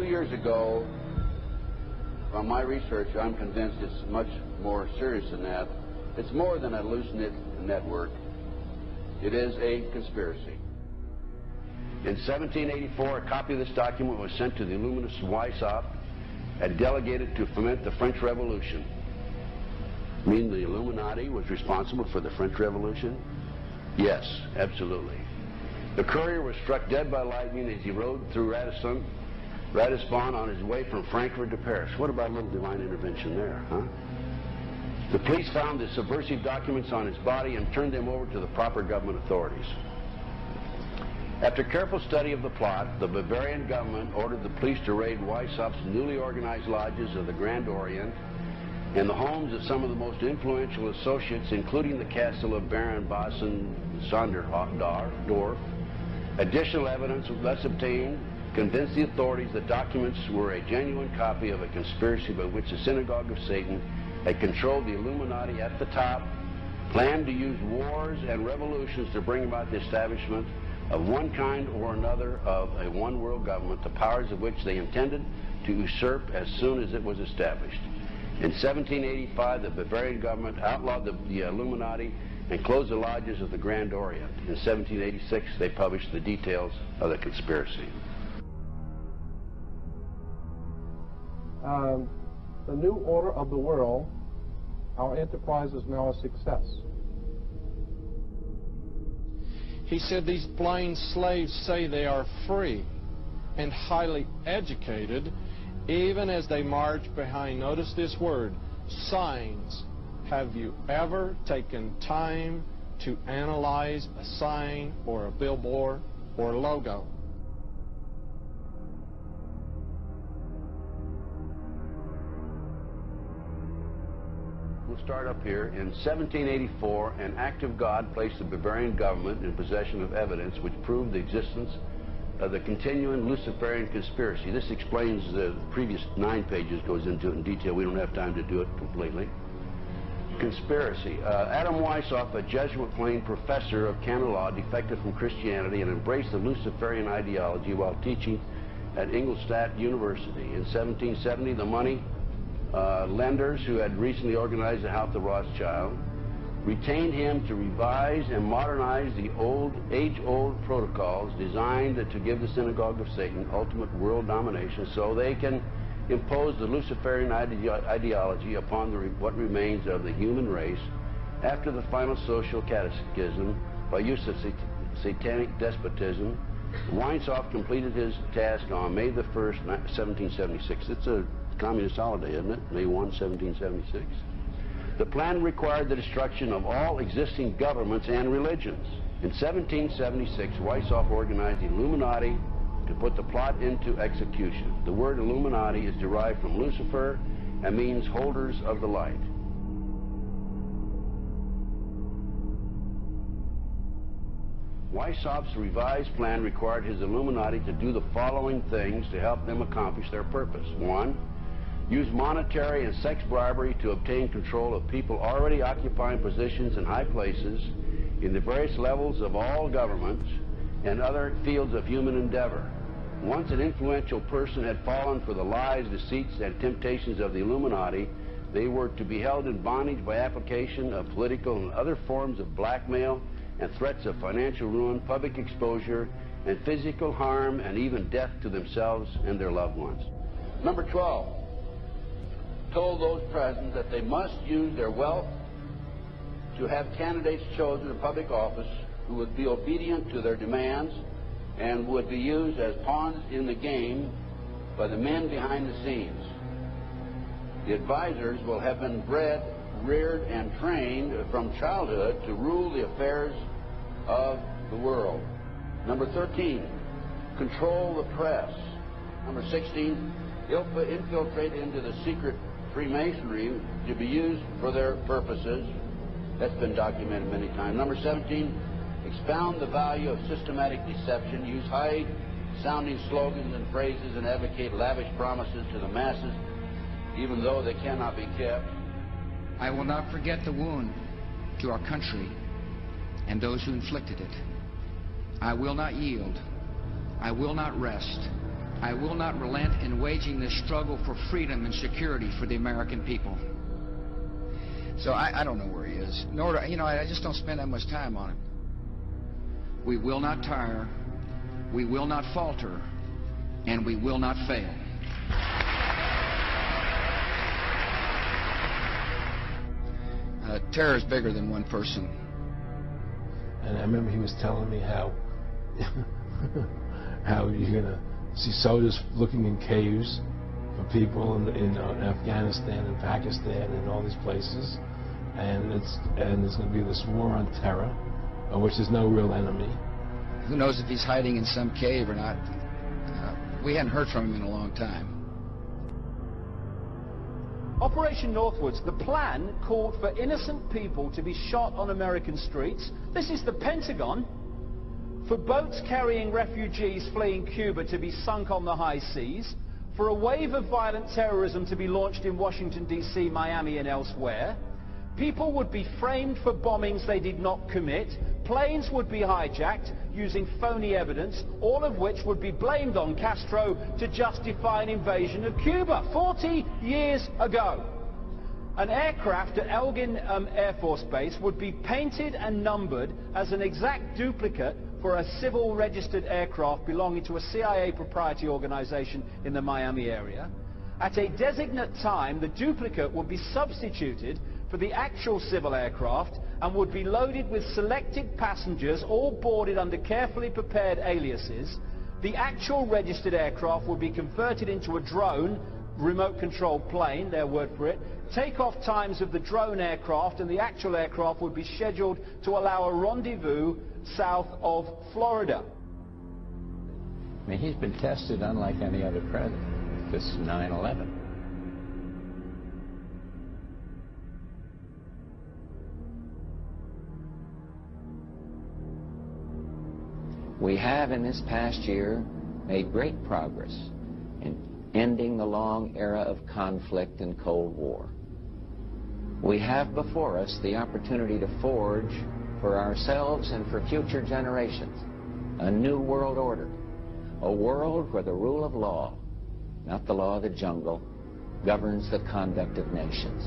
years ago, from my research, I'm convinced it's much more serious than that. It's more than a loose-knit network. It is a conspiracy. In 1784, a copy of this document was sent to the Illuminist Weishaupt and delegated to foment the French Revolution. Mean the Illuminati was responsible for the French Revolution? Yes, absolutely. The courier was struck dead by lightning as he rode through Ratisbon on his way from Frankfurt to Paris. What about a little divine intervention there, huh? The police found the subversive documents on his body and turned them over to the proper government authorities. After careful study of the plot, the Bavarian government ordered the police to raid Weishaupt's newly organized lodges of the Grand Orient and the homes of some of the most influential associates, including the castle of Baron Basen-Sonderdorf. Additional evidence was thus obtained, convinced the authorities that documents were a genuine copy of a conspiracy by which the Synagogue of Satan had controlled the Illuminati at the top, planned to use wars and revolutions to bring about the establishment of one kind or another of a one-world government, the powers of which they intended to usurp as soon as it was established. In 1785, the Bavarian government outlawed the Illuminati and closed the lodges of the Grand Orient. In 1786, they published the details of the conspiracy. The new order of the world, our enterprise is now a success. He said these blind slaves say they are free and highly educated, even as they march behind, notice this word, signs. Have you ever taken time to analyze a sign or a billboard or a logo? We'll start up here. In 1784, an act of God placed the Bavarian government in possession of evidence which proved the existence of the continuing Luciferian conspiracy. This explains the previous 9 pages, goes into it in detail. We don't have time to do it completely. Conspiracy. Adam Weishaupt, a Jesuit-trained professor of canon law, defected from Christianity and embraced the Luciferian ideology while teaching at Ingolstadt University. In 1770, the money lenders who had recently organized the House of Rothschild retained him to revise and modernize the age-old protocols designed to give the Synagogue of Satan ultimate world domination so they can impose the Luciferian ideology upon what remains of the human race after the final social cataclysm by use of satanic despotism. Weishaupt completed his task on May the 1st, 1776. It's a communist holiday, isn't it? May 1, 1776. The plan required the destruction of all existing governments and religions. In 1776, Weishaupt organized the Illuminati to put the plot into execution. The word Illuminati is derived from Lucifer and means holders of the light. Weishaupt's revised plan required his Illuminati to do the following things to help them accomplish their purpose. 1, use monetary and sex bribery to obtain control of people already occupying positions in high places in the various levels of all governments and other fields of human endeavor. Once an influential person had fallen for the lies, deceits, and temptations of the Illuminati, they were to be held in bondage by application of political and other forms of blackmail and threats of financial ruin, public exposure, and physical harm, and even death to themselves and their loved ones. Number 12, told those present that they must use their wealth to have candidates chosen in public office who would be obedient to their demands and would be used as pawns in the game by the men behind the scenes. The advisors will have been bred, reared, and trained from childhood to rule the affairs of the world. Number 13, control the press. Number 16, infiltrate into the secret Freemasonry to be used for their purposes. That's been documented many times. Number 17, expound the value of systematic deception, use high-sounding slogans and phrases, and advocate lavish promises to the masses, even though they cannot be kept. I will not forget the wound to our country and those who inflicted it. I will not yield. I will not rest I will not relent in waging this struggle for freedom and security for the American people. So I don't know where he is. Nor do, you know, I just don't spend that much time on it. We will not tire, we will not falter, and we will not fail. Terror is bigger than one person. And I remember he was telling me how how you're gonna see soldiers looking in caves for people in Afghanistan and Pakistan and all these places, and there's going to be this war on terror, of which there's no real enemy. Who knows if he's hiding in some cave or not? We hadn't heard from him in a long time. Operation Northwoods, the plan called for innocent people to be shot on American streets. This is the Pentagon. For boats carrying refugees fleeing Cuba to be sunk on the high seas. For a wave of violent terrorism to be launched in Washington, D.C., Miami, and elsewhere. People would be framed for bombings they did not commit. Planes would be hijacked using phony evidence, all of which would be blamed on Castro to justify an invasion of Cuba 40 years ago. An aircraft at Elgin Air Force Base would be painted and numbered as an exact duplicate for a civil registered aircraft belonging to a CIA proprietary organization in the Miami area. At a designate time, the duplicate would be substituted for the actual civil aircraft and would be loaded with selected passengers, all boarded under carefully prepared aliases. The actual registered aircraft would be converted into a drone, remote controlled plane, their word for it. Takeoff times of the drone aircraft and the actual aircraft would be scheduled to allow a rendezvous south of Florida. I mean, he's been tested unlike any other president. This 9/11. We have in this past year made great progress in ending the long era of conflict and Cold War. We have before us the opportunity to forge for ourselves and for future generations a new world order, a world where the rule of law, not the law of the jungle, governs the conduct of nations.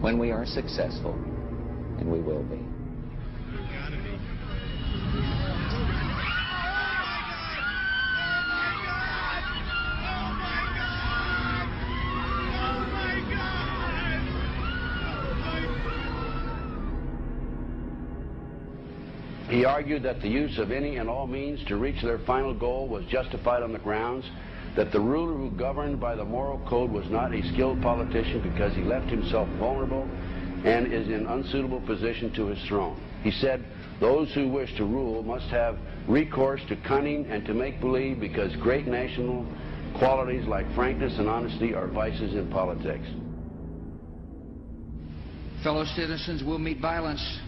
When we are successful, and we will be. He argued that the use of any and all means to reach their final goal was justified on the grounds that the ruler who governed by the moral code was not a skilled politician because he left himself vulnerable and is in unsuitable position to his throne. He said those who wish to rule must have recourse to cunning and to make-believe because great national qualities like frankness and honesty are vices in politics. Fellow citizens will meet violence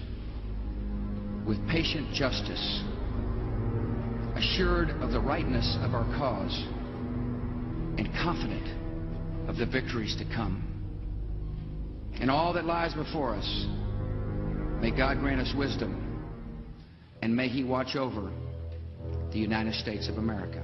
with patient justice, assured of the rightness of our cause, and confident of the victories to come. In all that lies before us, may God grant us wisdom, and may He watch over the United States of America.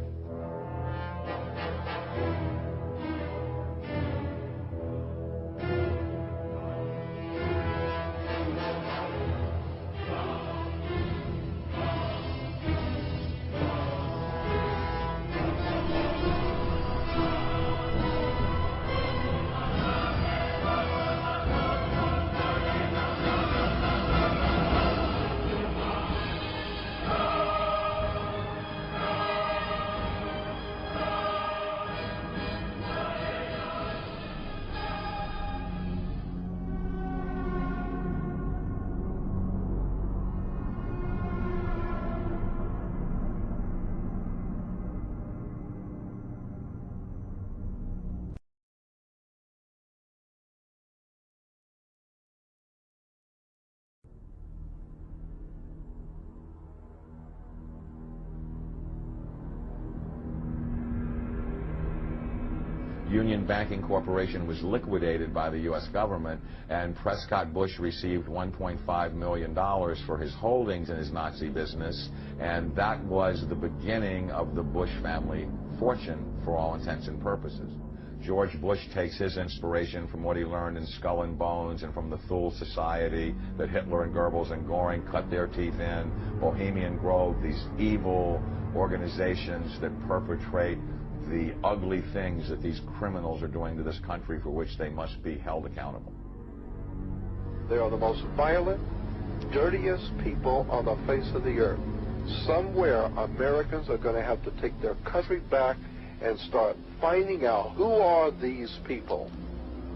Union Banking Corporation was liquidated by the U.S. government, and Prescott Bush received $1.5 million for his holdings in his Nazi business, and that was the beginning of the Bush family fortune for all intents and purposes. George Bush takes his inspiration from what he learned in Skull and Bones and from the Thule Society that Hitler and Goebbels and Goring cut their teeth in, Bohemian Grove, these evil organizations that perpetrate the ugly things that these criminals are doing to this country for which they must be held accountable. They are the most violent, dirtiest people on the face of the earth. Somewhere Americans are going to have to take their country back and start finding out who are these people.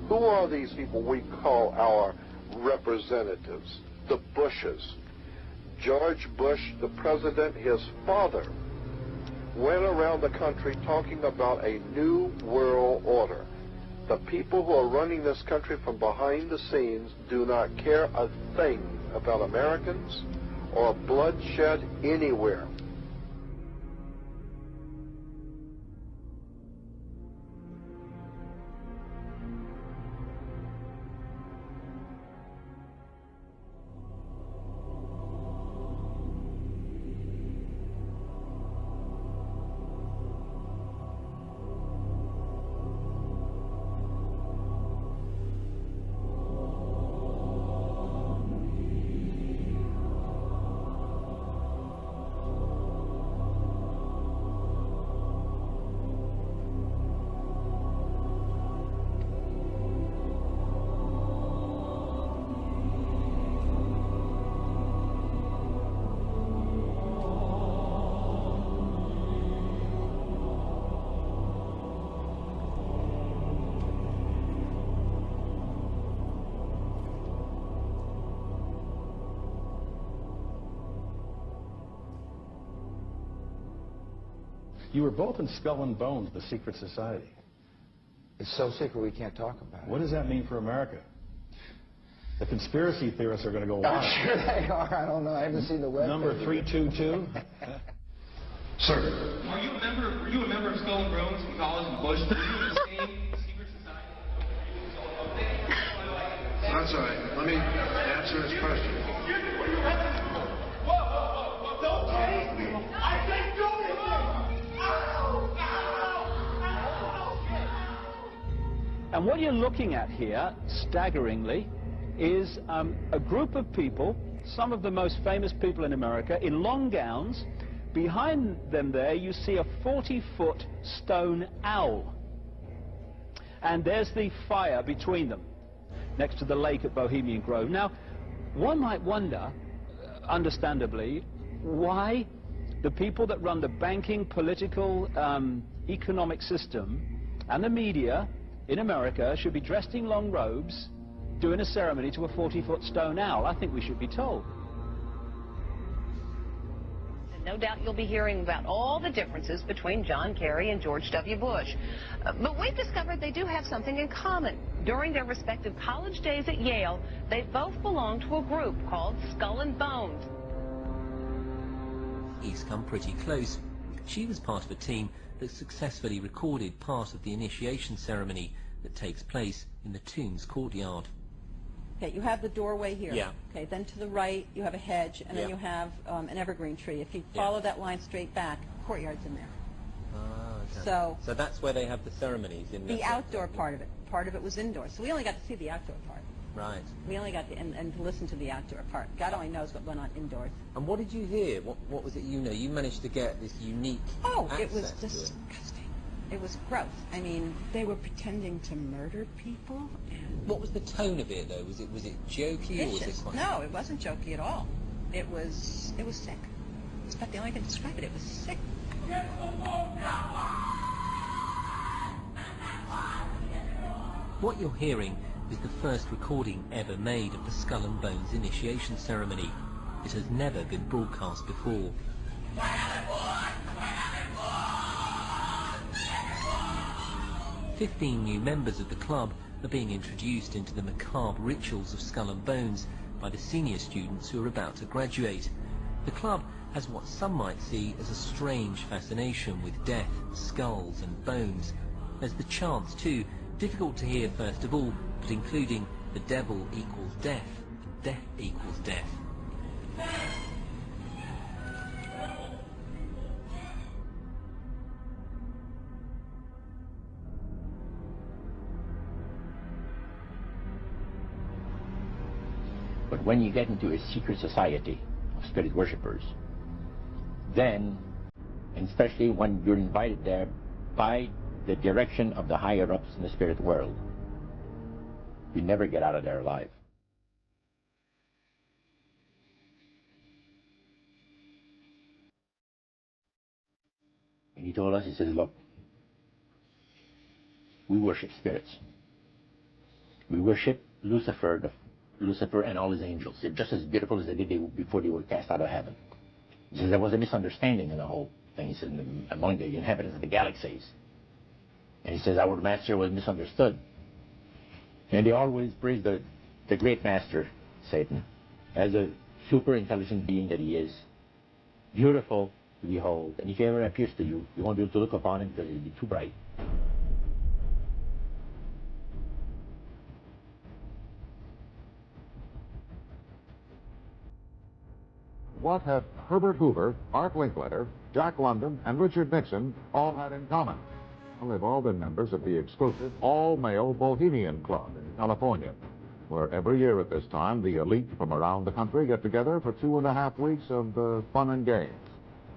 Who are these people we call our representatives? The Bushes. George Bush, the president, his father, went around the country talking about a new world order. The people who are running this country from behind the scenes do not care a thing about Americans or bloodshed anywhere. You were both in Skull and Bones, the secret society. It's so secret we can't talk about it. What does that mean for America? The conspiracy theorists are going to go wild. I'm sure they are. I don't know. I haven't seen the web. Number 322. Sir. Were you a member of Skull and Bones in college in Bush? Were you in the same secret society? That's all right. Let me answer his question. Whoa. Don't chase me. I can't do anything. And what you're looking at here, staggeringly, is a group of people, some of the most famous people in America, in long gowns. Behind them there, you see a 40-foot stone owl. And there's the fire between them, next to the lake at Bohemian Grove. Now, one might wonder, understandably, why the people that run the banking, political, economic system and the media in America should be dressed in long robes doing a ceremony to a 40-foot stone owl. I think we should be told. No doubt you'll be hearing about all the differences between John Kerry and George W. Bush. But we've discovered they do have something in common. During their respective college days at Yale, they both belonged to a group called Skull and Bones. He's come pretty close. She was part of a team that successfully recorded part of the initiation ceremony that takes place in the tomb's courtyard. Okay, you have the doorway here. Yeah. Okay, then to the right you have a hedge, and then you have an evergreen tree. If you follow that line straight back, courtyard's in there. Okay. So that's where they have the ceremonies in the outdoor part of it. Part of it was indoors. So we only got to see the outdoor part. Right. We only got to, and to listen to the outdoor part. God only knows what went on indoors. And what did you hear? What was it you know? You managed to get this unique it was disgusting. It was gross. I mean, they were pretending to murder people. And what was the tone of it, though? Was it jokey, or was it quite... No, it wasn't jokey at all. It was sick. It's about the only thing to describe it. It was sick. What you're hearing is the first recording ever made of the Skull and Bones initiation ceremony. It has never been broadcast before. 15 new members of the club are being introduced into the macabre rituals of Skull and Bones by the senior students who are about to graduate. The club has what some might see as a strange fascination with death, skulls and bones. There's the chants too, difficult to hear first of all, but including the devil equals death, and death equals death. But when you get into a secret society of spirit worshippers, then, and especially when you're invited there by the direction of the higher-ups in the spirit world, you never get out of there alive. And he told us, he says, look, we worship spirits. We worship Lucifer and all his angels. They're just as beautiful as they did before they were cast out of heaven. He says there was a misunderstanding in the whole thing. He said among the inhabitants of the galaxies. And he says our master was misunderstood. And they always praise the great master, Satan, as a super intelligent being that he is, beautiful to behold. And if he ever appears to you, you won't be able to look upon him because he'll be too bright. What had Herbert Hoover, Art Linkletter, Jack London, and Richard Nixon all had in common? Well, they've all been members of the exclusive all-male Bohemian Club in California, where every year at this time, the elite from around the country get together for 2.5 weeks of fun and games.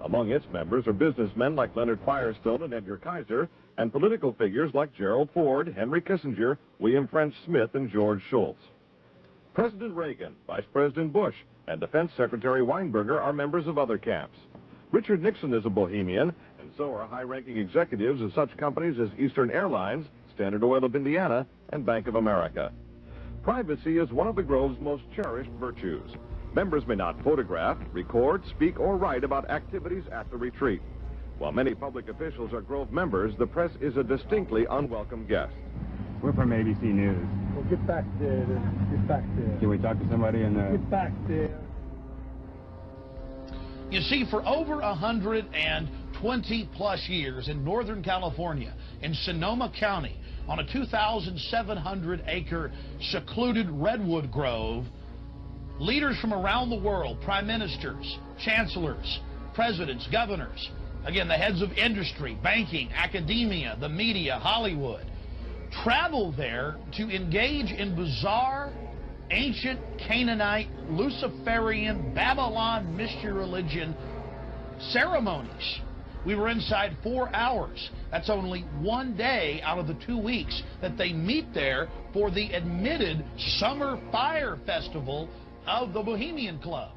Among its members are businessmen like Leonard Firestone and Edgar Kaiser, and political figures like Gerald Ford, Henry Kissinger, William French Smith, and George Shultz. President Reagan, Vice President Bush, and Defense Secretary Weinberger are members of other camps. Richard Nixon is a Bohemian, and so are high-ranking executives of such companies as Eastern Airlines, Standard Oil of Indiana, and Bank of America. Privacy is one of the Grove's most cherished virtues. Members may not photograph, record, speak, or write about activities at the retreat. While many public officials are Grove members, the press is a distinctly unwelcome guest. We're from ABC News. Well, get back there. Get back there. Can we talk to somebody in the... Get back there. You see, for over 120-plus years in Northern California, in Sonoma County, on a 2,700-acre secluded redwood grove, leaders from around the world, prime ministers, chancellors, presidents, governors, again, the heads of industry, banking, academia, the media, Hollywood, travel there to engage in bizarre, ancient Canaanite, Luciferian, Babylon mystery religion ceremonies. We were inside 4 hours. That's only 1 day out of the 2 weeks that they meet there for the admitted Summer Fire Festival of the Bohemian Club.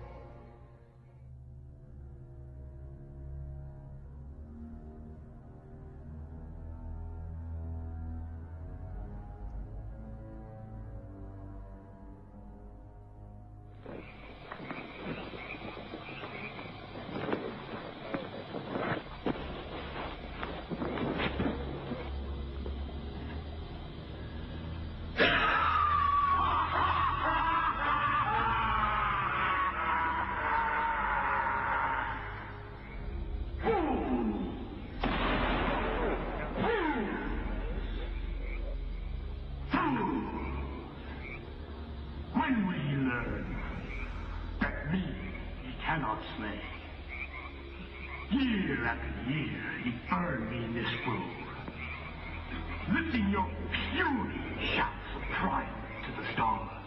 Year after year, he burned me in this grove, lifting your puny shouts of triumph to the stars.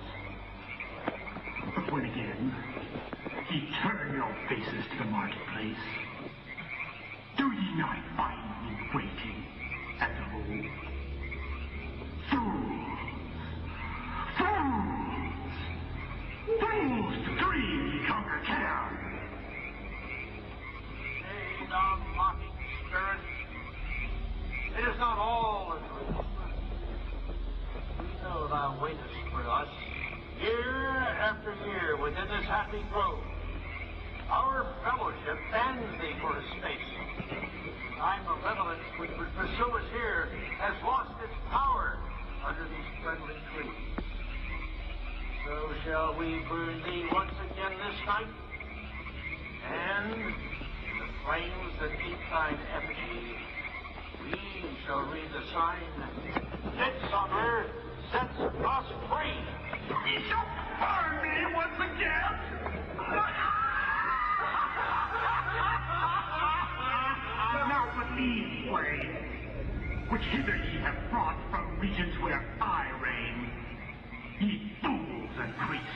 But when again, he turned your faces to the marketplace, do ye not find me waiting at the home? Fools! Fools! Fools to dream ye conquer care! Thou mocking spirit, it is not all a dream. We know thou waitest for us, year after year within this happy grove. Our fellowship bans thee for a space. Thy malevolence which would pursue us here has lost its power under these friendly trees. So shall we burn thee once again this night, and flames that eat thine effigy, we shall read the sign, Midsummer sets us free. Ye shall burn me once again. Now but these flames, which hither ye have brought from regions where I reign, ye fools and priests,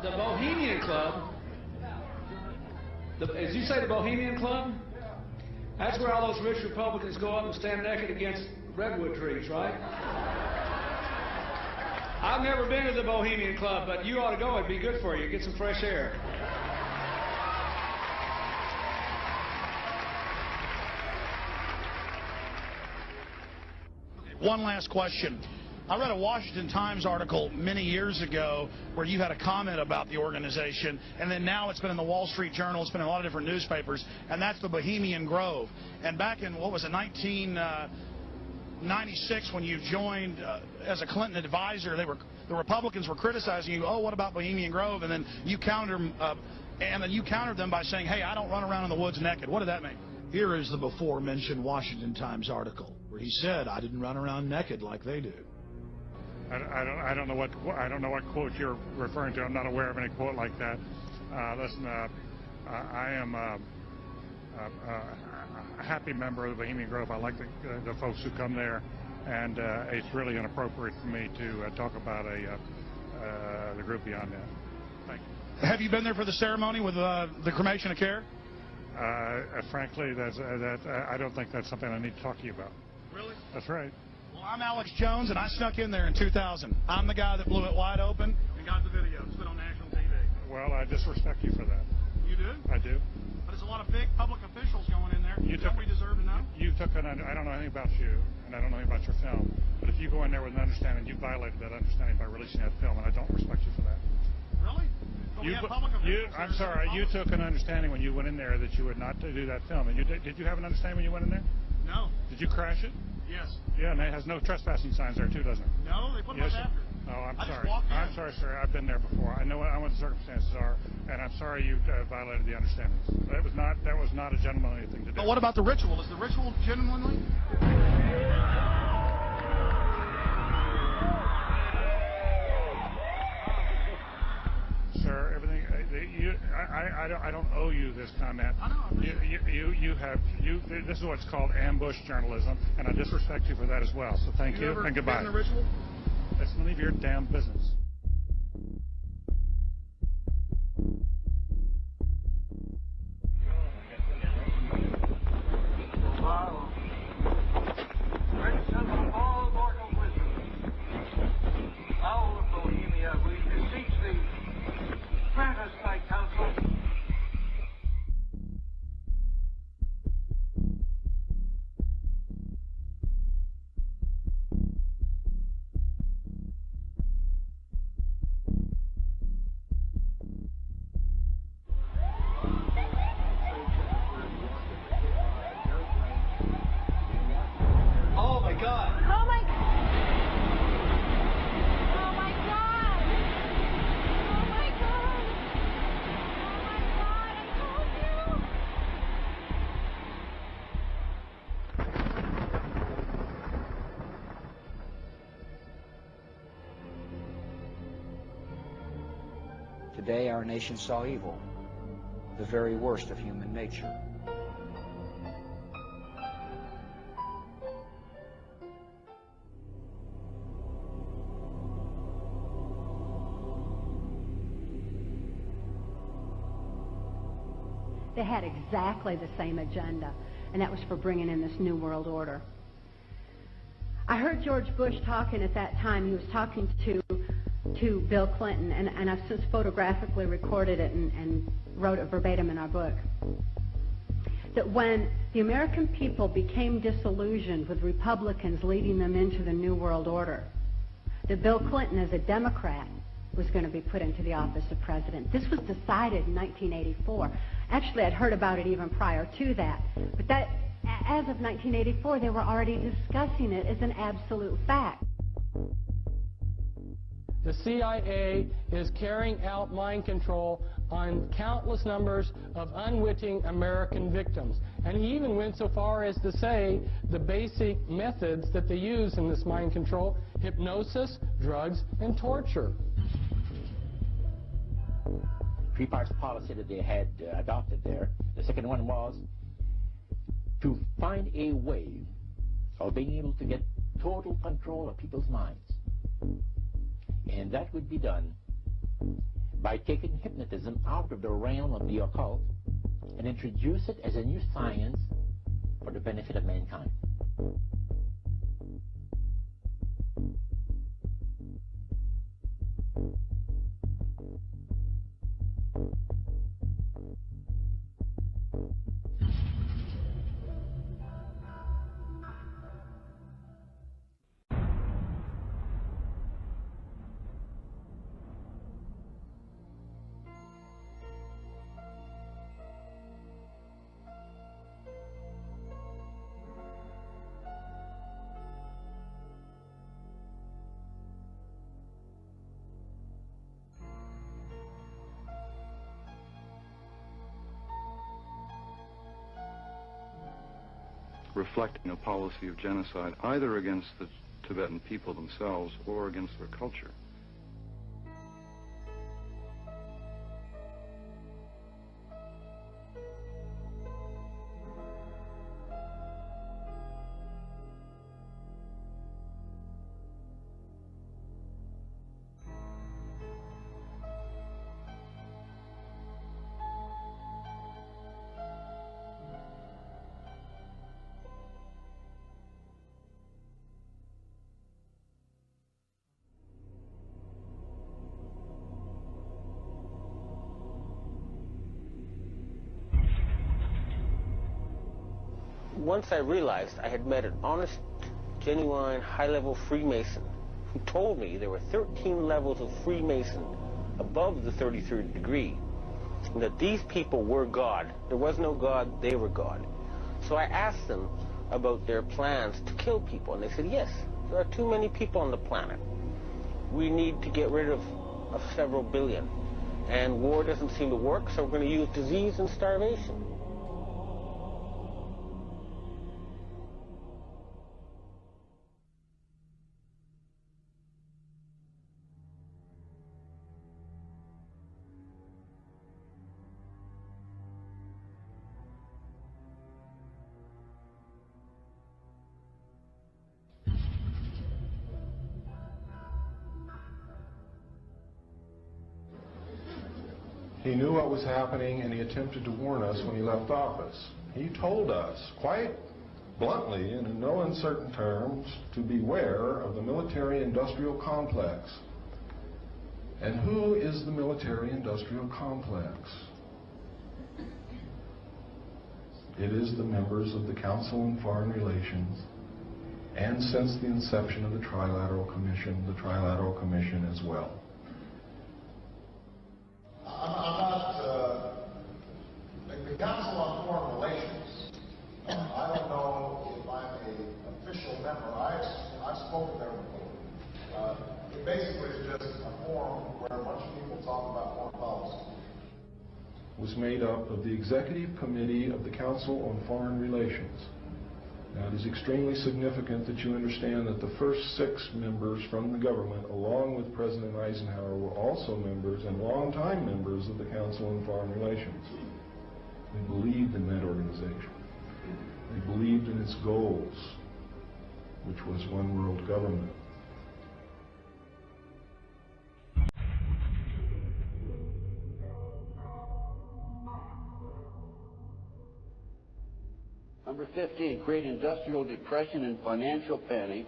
The Bohemian Club? As you say, the Bohemian Club? That's where all those rich Republicans go up and stand naked against redwood trees, right? I've never been to the Bohemian Club, but you ought to go. It'd be good for you. Get some fresh air. One last question. I read a Washington Times article many years ago where you had a comment about the organization, and then now it's been in the Wall Street Journal, it's been in a lot of different newspapers, and that's the Bohemian Grove. And back in, what was it, 1996, when you joined as a Clinton advisor, the Republicans were criticizing you, oh, what about Bohemian Grove? And then you countered them by saying, hey, I don't run around in the woods naked. What did that mean? Here is the before-mentioned Washington Times article where he said, I didn't run around naked like they do. I don't know what quote you're referring to. I'm not aware of any quote like that. Listen, I am a happy member of the Bohemian Grove. I like the folks who come there, and it's really inappropriate for me to talk about the group beyond that. Thank you. Have you been there for the ceremony with the cremation of care? Frankly, I don't think that's something I need to talk to you about. Really? That's right. Well, I'm Alex Jones, and I snuck in there in 2000. I'm the guy that blew it wide open and got the video. It's been on national TV. Well, I disrespect you for that. You do? I do. But there's a lot of big public officials going in there. Don't we deserve to know? I don't know anything about you, and I don't know anything about your film. But if you go in there with an understanding, you violated that understanding by releasing that film, and I don't respect you for that. Really? But we have public officials. I'm sorry. You took an understanding when you went in there that you would not do that film. And did you have an understanding when you went in there? No. Did you crash it? Yes. Yeah, and it has no trespassing signs there too, doesn't it? No, they put them up after. Oh, I'm sorry. Just walked in. I'm sorry, sir. I've been there before. I know what the circumstances are, and I'm sorry you violated the understandings. That was not a gentlemanly thing to do. But what about the ritual? Is the ritual genuinely? Sir, everything. I don't owe you this comment. I know. This is what's called ambush journalism, and I disrespect you for that as well. So thank you and goodbye. Been in the ritual? It's none of your damn business. Prince of all mortal wisdom, owl of Bohemia, we beseech thee, grant us thy counsel. Oh, my God. Oh, my God. Oh, my God. Oh, my God. Oh, my God. I told you. Today our nation saw evil, the very worst of human nature. They had exactly the same agenda, and that was for bringing in this New World Order. I heard George Bush talking at that time. He was talking to Bill Clinton, and I've since photographically recorded it and wrote it verbatim in our book, that when the American people became disillusioned with Republicans leading them into the New World Order, that Bill Clinton, as a Democrat, was going to be put into the office of president. This was decided in 1984. Actually, I'd heard about it even prior to that. But that, as of 1984, they were already discussing it as an absolute fact. The CIA is carrying out mind control on countless numbers of unwitting American victims. And he even went so far as to say the basic methods that they use in this mind control: hypnosis, drugs, and torture. Three parts of policy that they had adopted there. The second one was to find a way of being able to get total control of people's minds. And that would be done by taking hypnotism out of the realm of the occult and introduce it as a new science for the benefit of mankind. Reflecting a policy of genocide either against the Tibetan people themselves or against their culture. Once I realized I had met an honest, genuine, high-level Freemason who told me there were 13 levels of Freemason above the 33rd degree, and that these people were God. There was no God, they were God. So I asked them about their plans to kill people, and they said, yes, there are too many people on the planet. We need to get rid of several billion, and war doesn't seem to work, so we're going to use disease and starvation. He knew what was happening, and he attempted to warn us when he left office. He told us, quite bluntly and in no uncertain terms, to beware of the military-industrial complex. And who is the military-industrial complex? It is the members of the Council on Foreign Relations, and since the inception of the Trilateral Commission as well. The Council on Foreign Relations, I don't know if I'm an official member. I've spoken there before. It basically is just a forum where a bunch of people talk about foreign policy. Was made up of the Executive Committee of the Council on Foreign Relations. Now, it is extremely significant that you understand that the first 6 members from the government, along with President Eisenhower, were also members and longtime members of the Council on Foreign Relations. They believed in that organization. They believed in its goals, which was one world government. Number 15, create industrial depression and financial panic,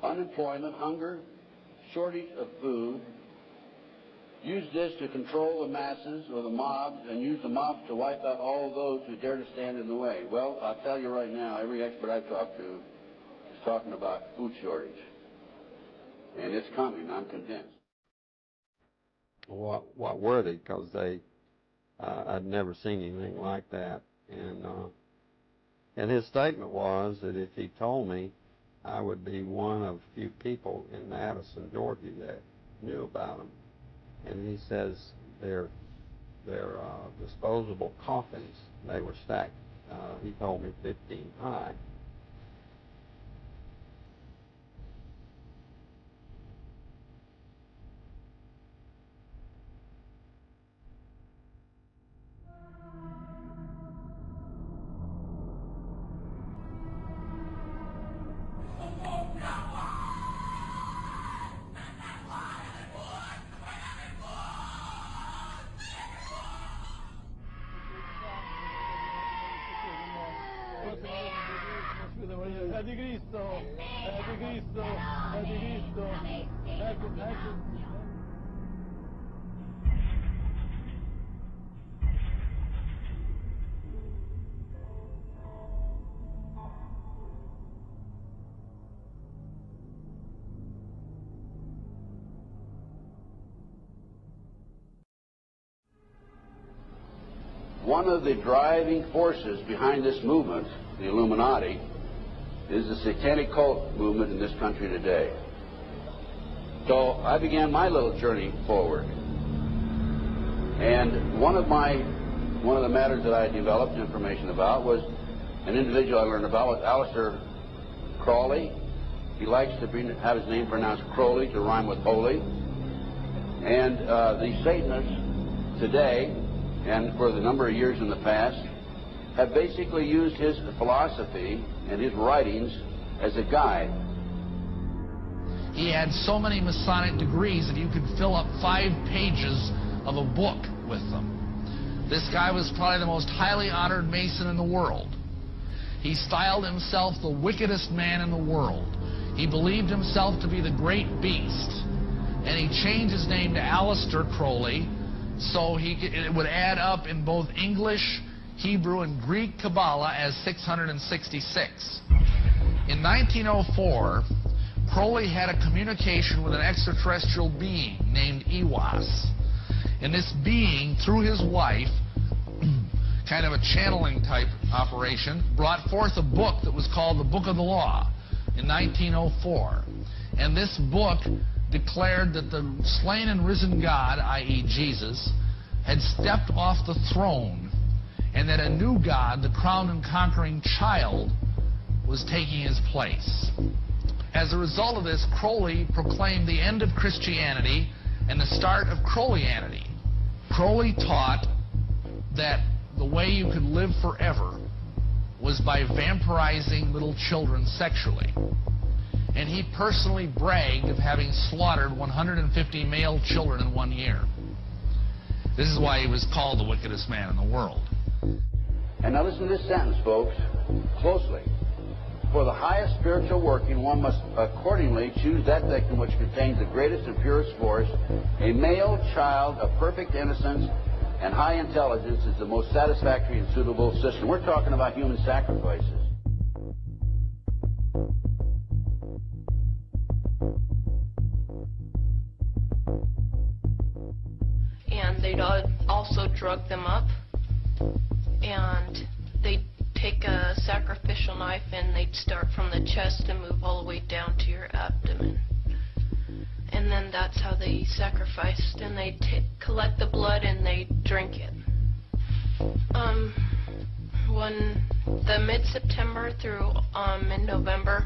unemployment, hunger, shortage of food. Use this to control the masses or the mobs, and use the mobs to wipe out all those who dare to stand in the way. Well, I'll tell you right now, every expert I've talked to is talking about food shortage. And it's coming, I'm convinced. What were they? Because I'd never seen anything like that. And his statement was that if he told me, I would be one of few people in Madison, Georgia that knew about them. And he says their disposable coffins, they were stacked, he told me 15 high. Anticristo, Anticristo, Anticristo. Ecco. One of the driving forces behind this movement, the Illuminati, is the satanic cult movement in this country today. So I began my little journey forward. And one of the matters that I developed information about was an individual I learned about was Aleister Crowley. He likes to have his name pronounced Crowley to rhyme with holy. And the Satanists today, and for the number of years in the past, have basically used his philosophy and his writings as a guide. He had so many Masonic degrees that you could fill up 5 pages of a book with them. This guy was probably the most highly honored Mason in the world. He styled himself the wickedest man in the world. He believed himself to be the great beast. And he changed his name to Aleister Crowley, so it would add up in both English, Hebrew, and Greek Kabbalah as 666. In 1904, Crowley had a communication with an extraterrestrial being named Iwas. And this being, through his wife, kind of a channeling type operation, brought forth a book that was called the Book of the Law in 1904. And this book declared that the slain and risen God, i.e. Jesus, had stepped off the throne, and that a new God, the crowned and conquering child, was taking his place. As a result of this, Crowley proclaimed the end of Christianity and the start of Crowleyanity. Crowley taught that the way you could live forever was by vampirizing little children sexually. And he personally bragged of having slaughtered 150 male children in 1 year. This is why he was called the wickedest man in the world. And now listen to this sentence, folks, closely. For the highest spiritual working, one must accordingly choose that victim which contains the greatest and purest force. A male child of perfect innocence and high intelligence is the most satisfactory and suitable system. We're talking about human sacrifices. And they'd also drug them up, and they'd take a sacrificial knife and they'd start from the chest and move all the way down to your abdomen. And then that's how they sacrificed, and they'd collect the blood and they'd drink it. When the mid-September through mid-November,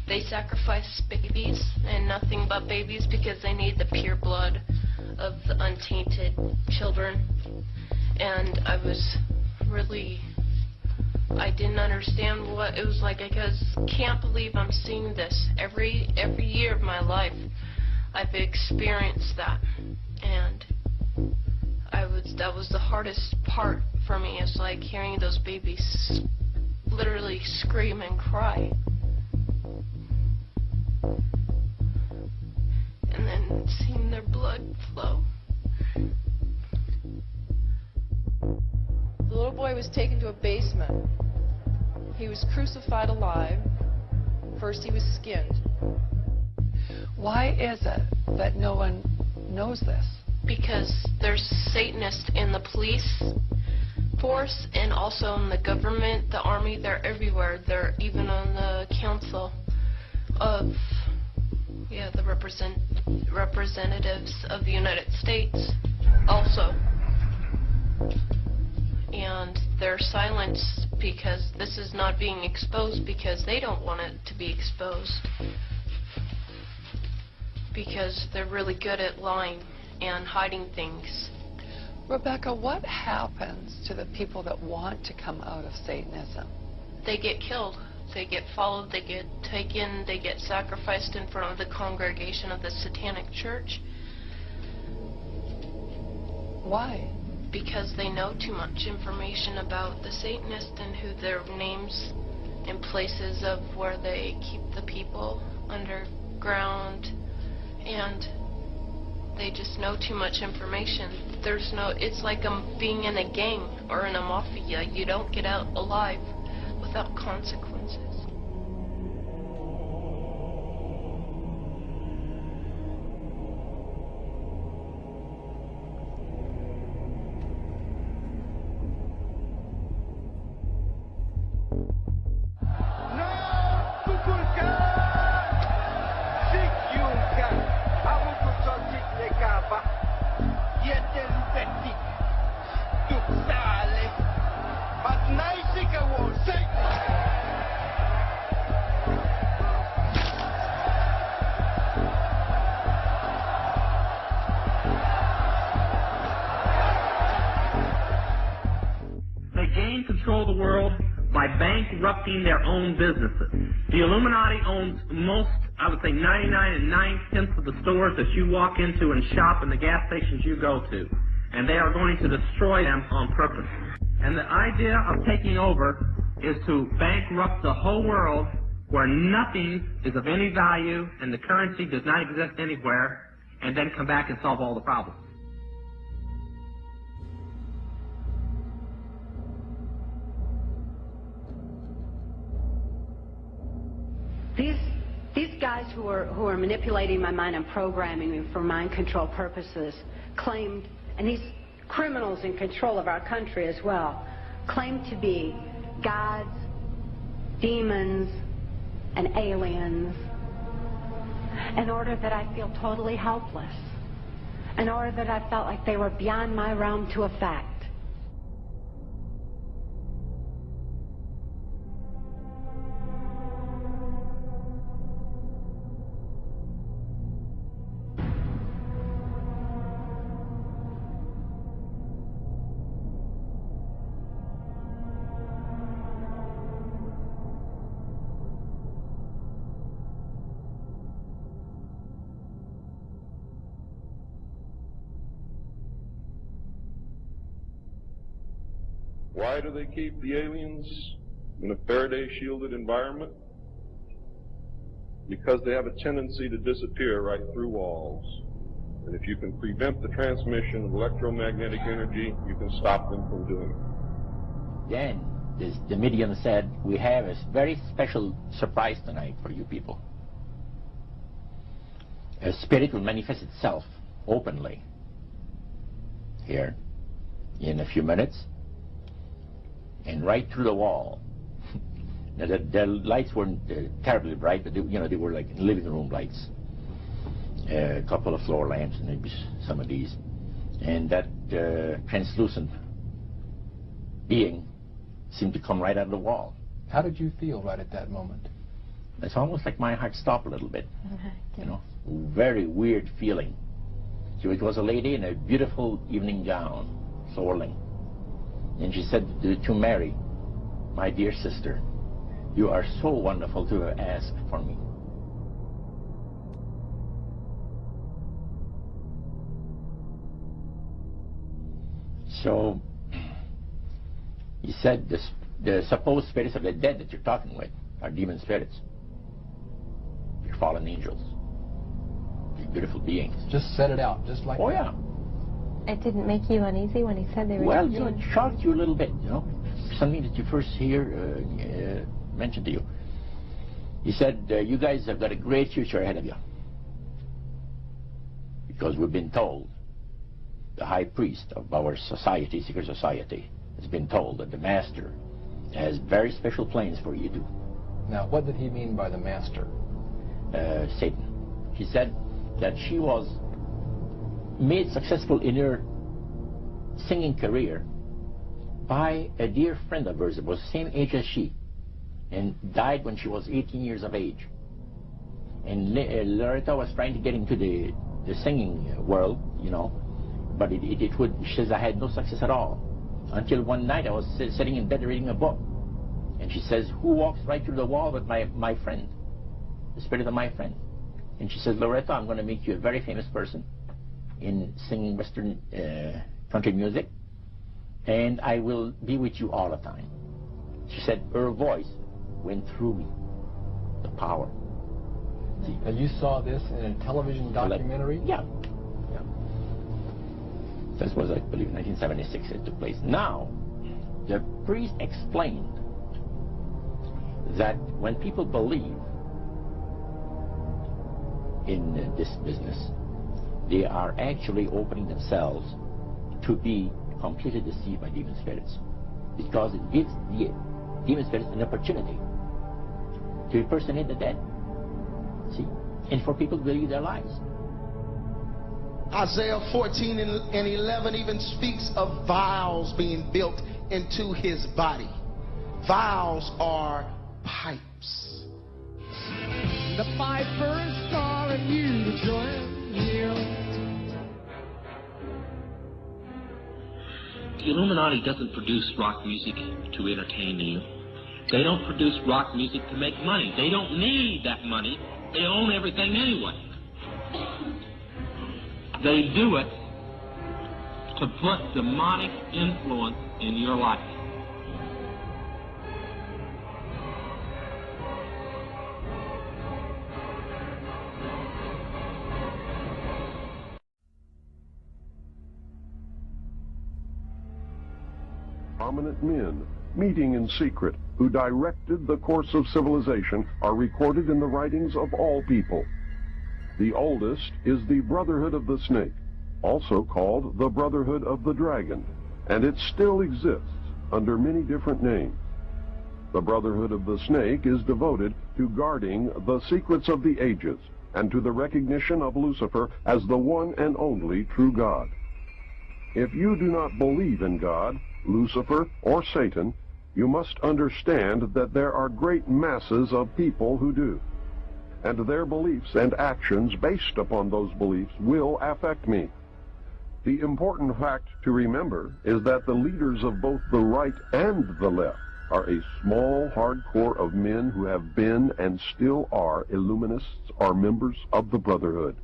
they sacrificed babies and nothing but babies because they need the pure blood of the untainted children. And I didn't understand what it was like. I can't believe I'm seeing this every year of my life. I've experienced that, and that was the hardest part for me. Is like hearing those babies literally scream and cry, and then seeing their blood flow. The little boy was taken to a basement. He was crucified alive. First he was skinned. Why is it that no one knows this? Because there's Satanists in the police force and also in the government, the army. They're everywhere. They're even on the council of, the representatives of the United States also. And they're silenced because this is not being exposed because they don't want it to be exposed. Because they're really good at lying and hiding things. Rebecca, what happens to the people that want to come out of Satanism? They get killed. They get followed. They get taken. They get sacrificed in front of the congregation of the Satanic Church. Why? Because they know too much information about the Satanists and who their names in places of where they keep the people underground, and they just know too much information. It's like being in a gang or in a mafia. You don't get out alive without consequences. Bankrupting their own businesses. The Illuminati owns most, I would say 99 9/10 of the stores that you walk into and shop and the gas stations you go to. And they are going to destroy them on purpose. And the idea of taking over is to bankrupt the whole world where nothing is of any value and the currency does not exist anywhere, and then come back and solve all the problems. These guys who are manipulating my mind and programming me for mind control purposes claimed, and these criminals in control of our country as well, claimed to be gods, demons, and aliens, in order that I feel totally helpless, in order that I felt like they were beyond my realm to affect. Why do they keep the aliens in a Faraday-shielded environment? Because they have a tendency to disappear right through walls. And if you can prevent the transmission of electromagnetic energy, you can stop them from doing it. Then the medium said, we have a very special surprise tonight for you people. A spirit will manifest itself openly here in a few minutes. And right through the wall. Now the lights weren't terribly bright, but they were like living room lights. A couple of floor lamps, and maybe some of these. And that translucent being seemed to come right out of the wall. How did you feel right at that moment? It's almost like my heart stopped a little bit. Very weird feeling. So it was a lady in a beautiful evening gown, swirling. And she said to Mary, my dear sister, you are so wonderful to have asked for me. So, he said the supposed spirits of the dead that you're talking with are demon spirits. They're fallen angels. They're beautiful beings. Just set it out, just like that. Oh, yeah. It didn't make you uneasy when he said they were... Well, it shocked you a little bit, something that you first hear mentioned to you. He said, you guys have got a great future ahead of you. Because we've been told, the high priest of our society, secret society, has been told that the master has very special plans for you too. Now, what did he mean by the master? Satan. He said that she was made successful in her singing career by a dear friend of hers that was the same age as she and died when she was 18 years of age. And Loretta was trying to get into the singing world, but she says, I had no success at all. Until one night I was sitting in bed reading a book. And she says, who walks right through the wall but my friend, the spirit of my friend? And she says, Loretta, I'm going to make you a very famous person in singing Western country music, and I will be with you all the time. She said her voice went through me. The power. See? And you saw this in a television documentary? Yeah. This was, I believe, 1976 it took place. Now, the priest explained that when people believe in this business, they are actually opening themselves to be completely deceived by demon spirits, because it gives the demon spirits an opportunity to impersonate the dead. See? And for people to believe their lies. Isaiah 14 and 11 even speaks of vials being built into his body. Vials are pipes. The Piper's calling you to join him. The Illuminati doesn't produce rock music to entertain you. They don't produce rock music to make money. They don't need that money. They own everything anyway. They do it to put demonic influence in your life. Prominent men, meeting in secret, who directed the course of civilization, are recorded in the writings of all people. The oldest is the Brotherhood of the Snake, also called the Brotherhood of the Dragon, and it still exists under many different names. The Brotherhood of the Snake is devoted to guarding the secrets of the ages and to the recognition of Lucifer as the one and only true God. If you do not believe in God, Lucifer, or Satan, you must understand that there are great masses of people who do. And their beliefs and actions based upon those beliefs will affect me. The important fact to remember is that the leaders of both the right and the left are a small, hard core of men who have been and still are Illuminists or members of the Brotherhood.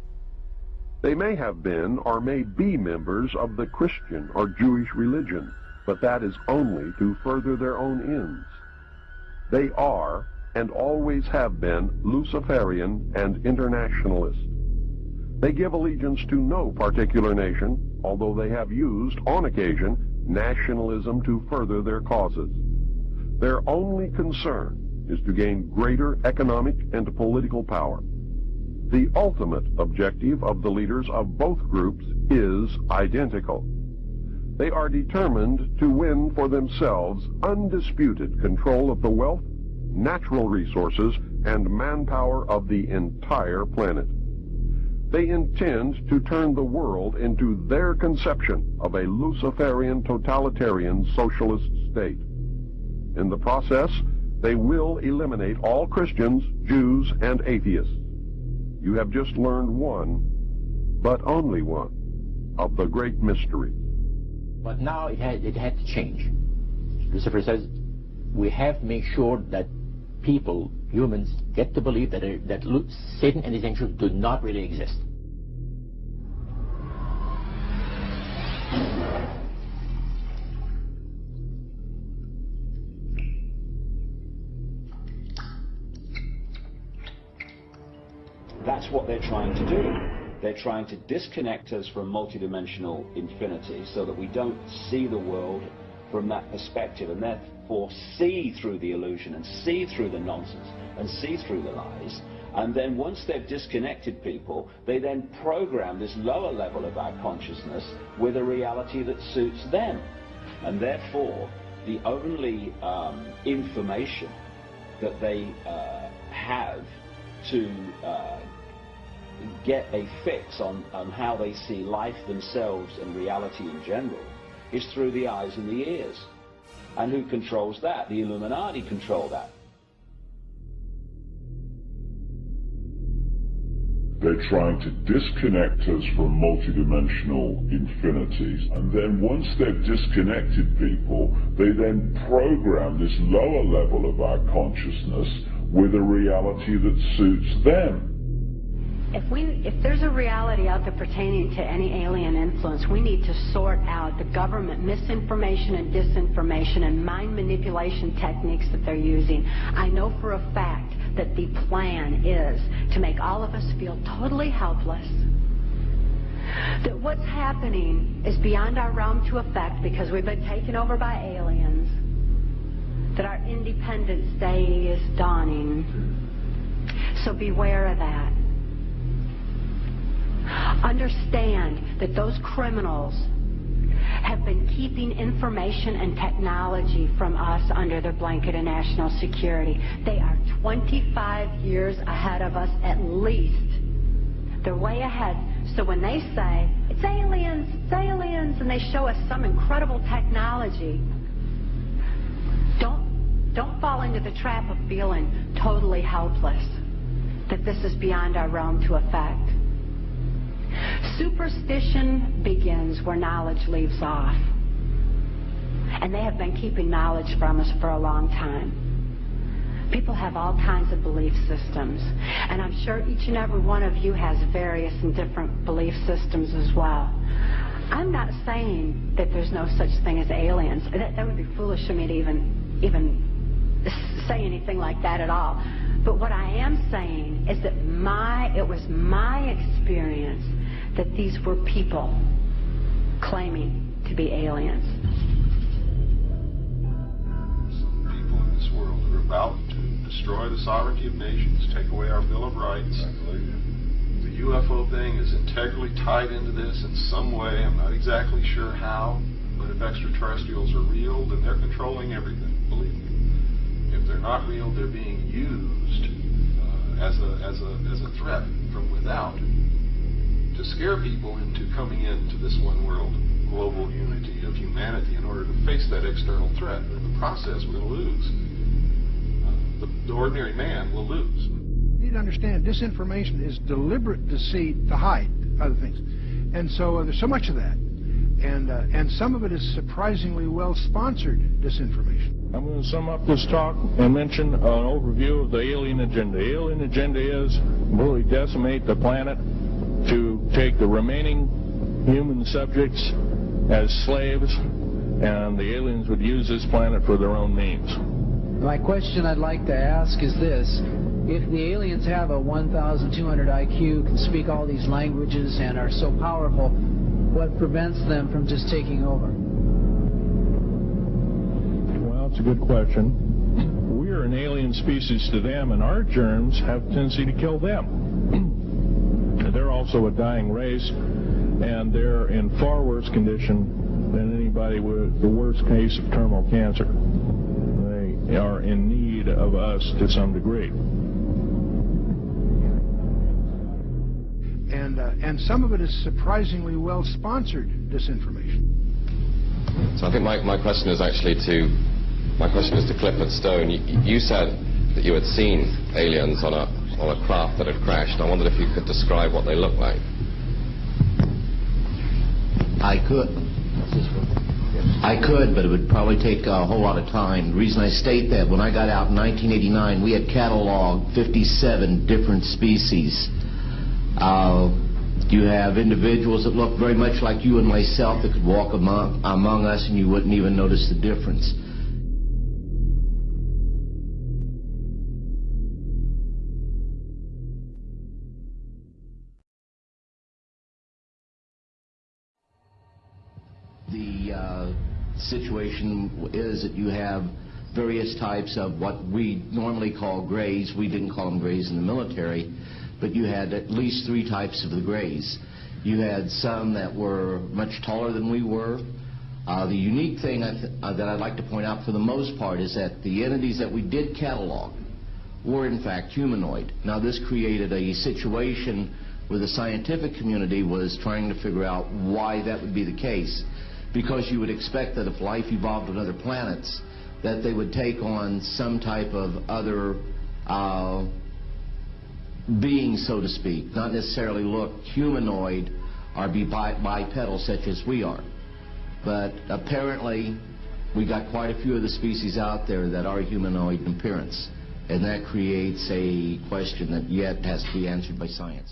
They may have been or may be members of the Christian or Jewish religion, but that is only to further their own ends. They are and always have been Luciferian and internationalist. They give allegiance to no particular nation, although they have used, on occasion, nationalism to further their causes. Their only concern is to gain greater economic and political power. The ultimate objective of the leaders of both groups is identical. They are determined to win for themselves undisputed control of the wealth, natural resources, and manpower of the entire planet. They intend to turn the world into their conception of a Luciferian totalitarian socialist state. In the process, they will eliminate all Christians, Jews, and atheists. You have just learned one, but only one, of the great mysteries. But now it had to change. Lucifer says we have to make sure that people, humans, get to believe that Satan and his angels do not really exist. That's what they're trying to do. They're trying to disconnect us from multidimensional infinity so that we don't see the world from that perspective, and therefore see through the illusion and see through the nonsense and see through the lies. And then once they've disconnected people, they then program this lower level of our consciousness with a reality that suits them. And therefore, the only information that they have to get a fix on how they see life themselves and reality in general is through the eyes and the ears. And who controls that? The Illuminati control that. They're trying to disconnect us from multidimensional infinities, and then once they've disconnected people, they then program this lower level of our consciousness with a reality that suits them. If there's a reality out there pertaining to any alien influence, we need to sort out the government misinformation and disinformation and mind manipulation techniques that they're using. I know for a fact that the plan is to make all of us feel totally helpless, that what's happening is beyond our realm to affect because we've been taken over by aliens, that our Independence Day is dawning. So beware of that. Understand that those criminals have been keeping information and technology from us under their blanket of national security. They are 25 years ahead of us at least. They're way ahead. So when they say, it's aliens, and they show us some incredible technology, don't fall into the trap of feeling totally helpless, that this is beyond our realm to affect. Superstition begins where knowledge leaves off. And they have been keeping knowledge from us for a long time. People have all kinds of belief systems. And I'm sure each and every one of you has various and different belief systems as well. I'm not saying that there's no such thing as aliens. That would be foolish of me to even say anything like that at all. But what I am saying is that it was my experience that these were people claiming to be aliens. Some people in this world are about to destroy the sovereignty of nations, take away our Bill of Rights. The UFO thing is integrally tied into this in some way. I'm not exactly sure how, but if extraterrestrials are real, then they're controlling everything, believe me. If they're not real, they're being used as a threat from without to scare people into coming into this one world global unity of humanity in order to face that external threat. In the process, we're going to lose. The ordinary man will lose. You need to understand, disinformation is deliberate deceit to hide other things. And so there's so much of that. And some of it is surprisingly well-sponsored disinformation. I'm going to sum up this talk and mention an overview of the alien agenda. The alien agenda is really decimate the planet, to take the remaining human subjects as slaves, and the aliens would use this planet for their own means. My question I'd like to ask is this. If the aliens have a 1,200 IQ, can speak all these languages, and are so powerful, what prevents them from just taking over? Well, it's a good question. We're an alien species to them, and our germs have a tendency to kill them. They're also a dying race, and they're in far worse condition than anybody with the worst case of terminal cancer. They are in need of us to some degree. And some of it is surprisingly well-sponsored disinformation. So I think my question is actually to Clifford Stone. You said that you had seen aliens on a craft that had crashed. I wondered if you could describe what they looked like. I could, but it would probably take a whole lot of time. The reason I state that, when I got out in 1989, we had cataloged 57 different species. You have individuals that look very much like you and myself that could walk among us and you wouldn't even notice the difference. The situation is that you have various types of what we normally call grays. We didn't call them grays in the military, but you had at least 3 types of the grays. You had some that were much taller than we were. The unique thing that I'd like to point out for the most part is that the entities that we did catalog were in fact humanoid. Now this created a situation where the scientific community was trying to figure out why that would be the case. Because you would expect that if life evolved on other planets, that they would take on some type of other being, so to speak, not necessarily look humanoid or be bipedal such as we are. But apparently we got quite a few of the species out there that are humanoid in appearance, and that creates a question that yet has to be answered by science.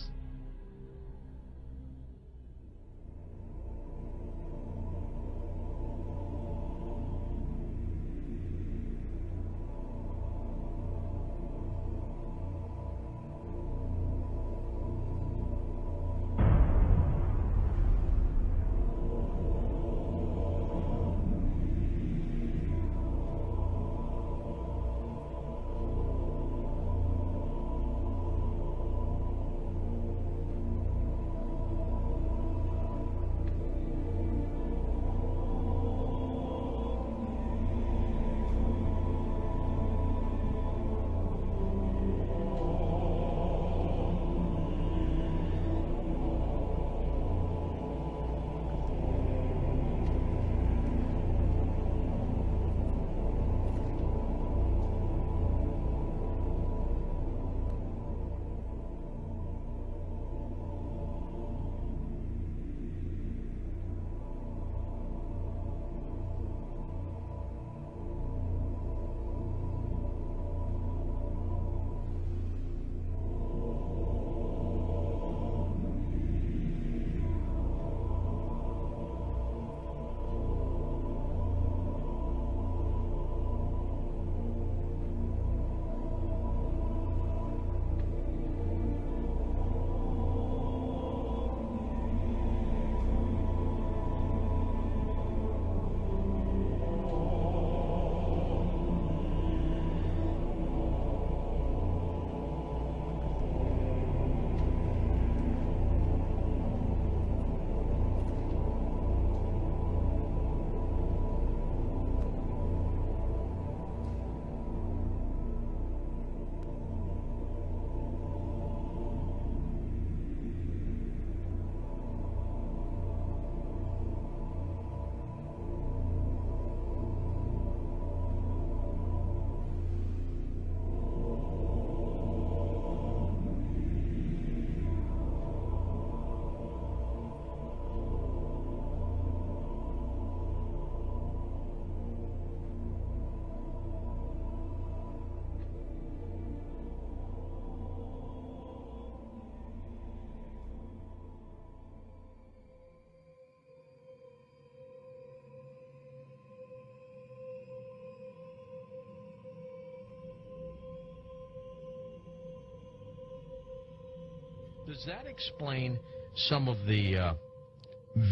that explain some of the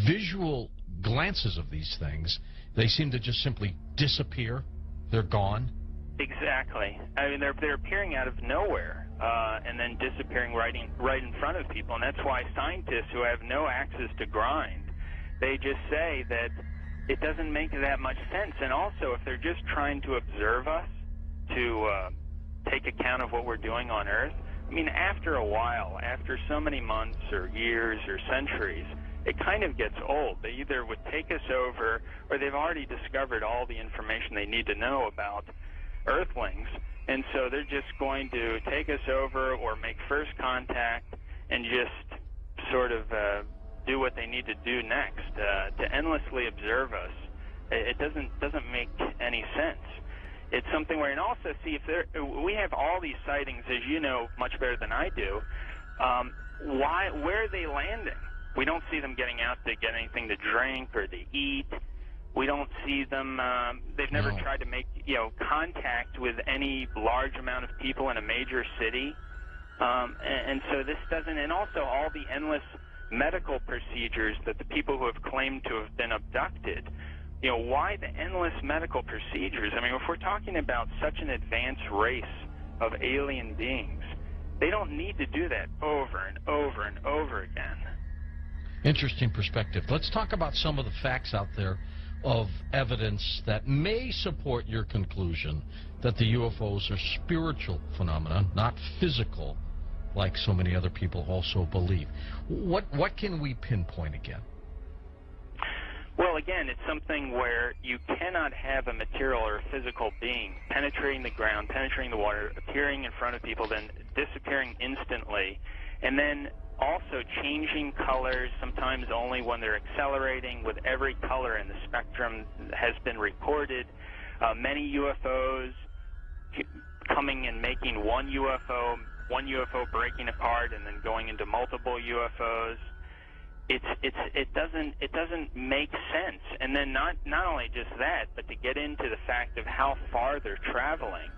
visual glances of these things? They seem to just simply disappear. They're gone. Exactly. I mean, they're appearing out of nowhere and then disappearing right in front of people. And that's why scientists who have no access to grind, they just say that it doesn't make that much sense. And also, if they're just trying to observe us, to take account of what we're doing on Earth, I mean, after a while, after so many months or years or centuries, it kind of gets old. They either would take us over, or they've already discovered all the information they need to know about Earthlings, and so they're just going to take us over or make first contact and just sort of do what they need to do next. To endlessly observe us, it doesn't make any sense. It's something where, and also see, we have all these sightings, as you know much better than I do. Where are they landing? We don't see them getting out to get anything to drink or to eat. We don't see them. They've never tried to make contact with any large amount of people in a major city, and so this doesn't. And also all the endless medical procedures that the people who have claimed to have been abducted. Why the endless medical procedures? I mean, if we're talking about such an advanced race of alien beings, they don't need to do that over and over and over again. Interesting perspective. Let's talk about some of the facts out there of evidence that may support your conclusion that the UFOs are spiritual phenomena, not physical, like so many other people also believe. What can we pinpoint again? Well, again, it's something where you cannot have a material or a physical being penetrating the ground, penetrating the water, appearing in front of people, then disappearing instantly, and then also changing colors, sometimes only when they're accelerating, with every color in the spectrum has been reported. Many UFOs coming and making one UFO breaking apart and then going into multiple UFOs. It doesn't make sense. And then not only just that, but to get into the fact of how far they're traveling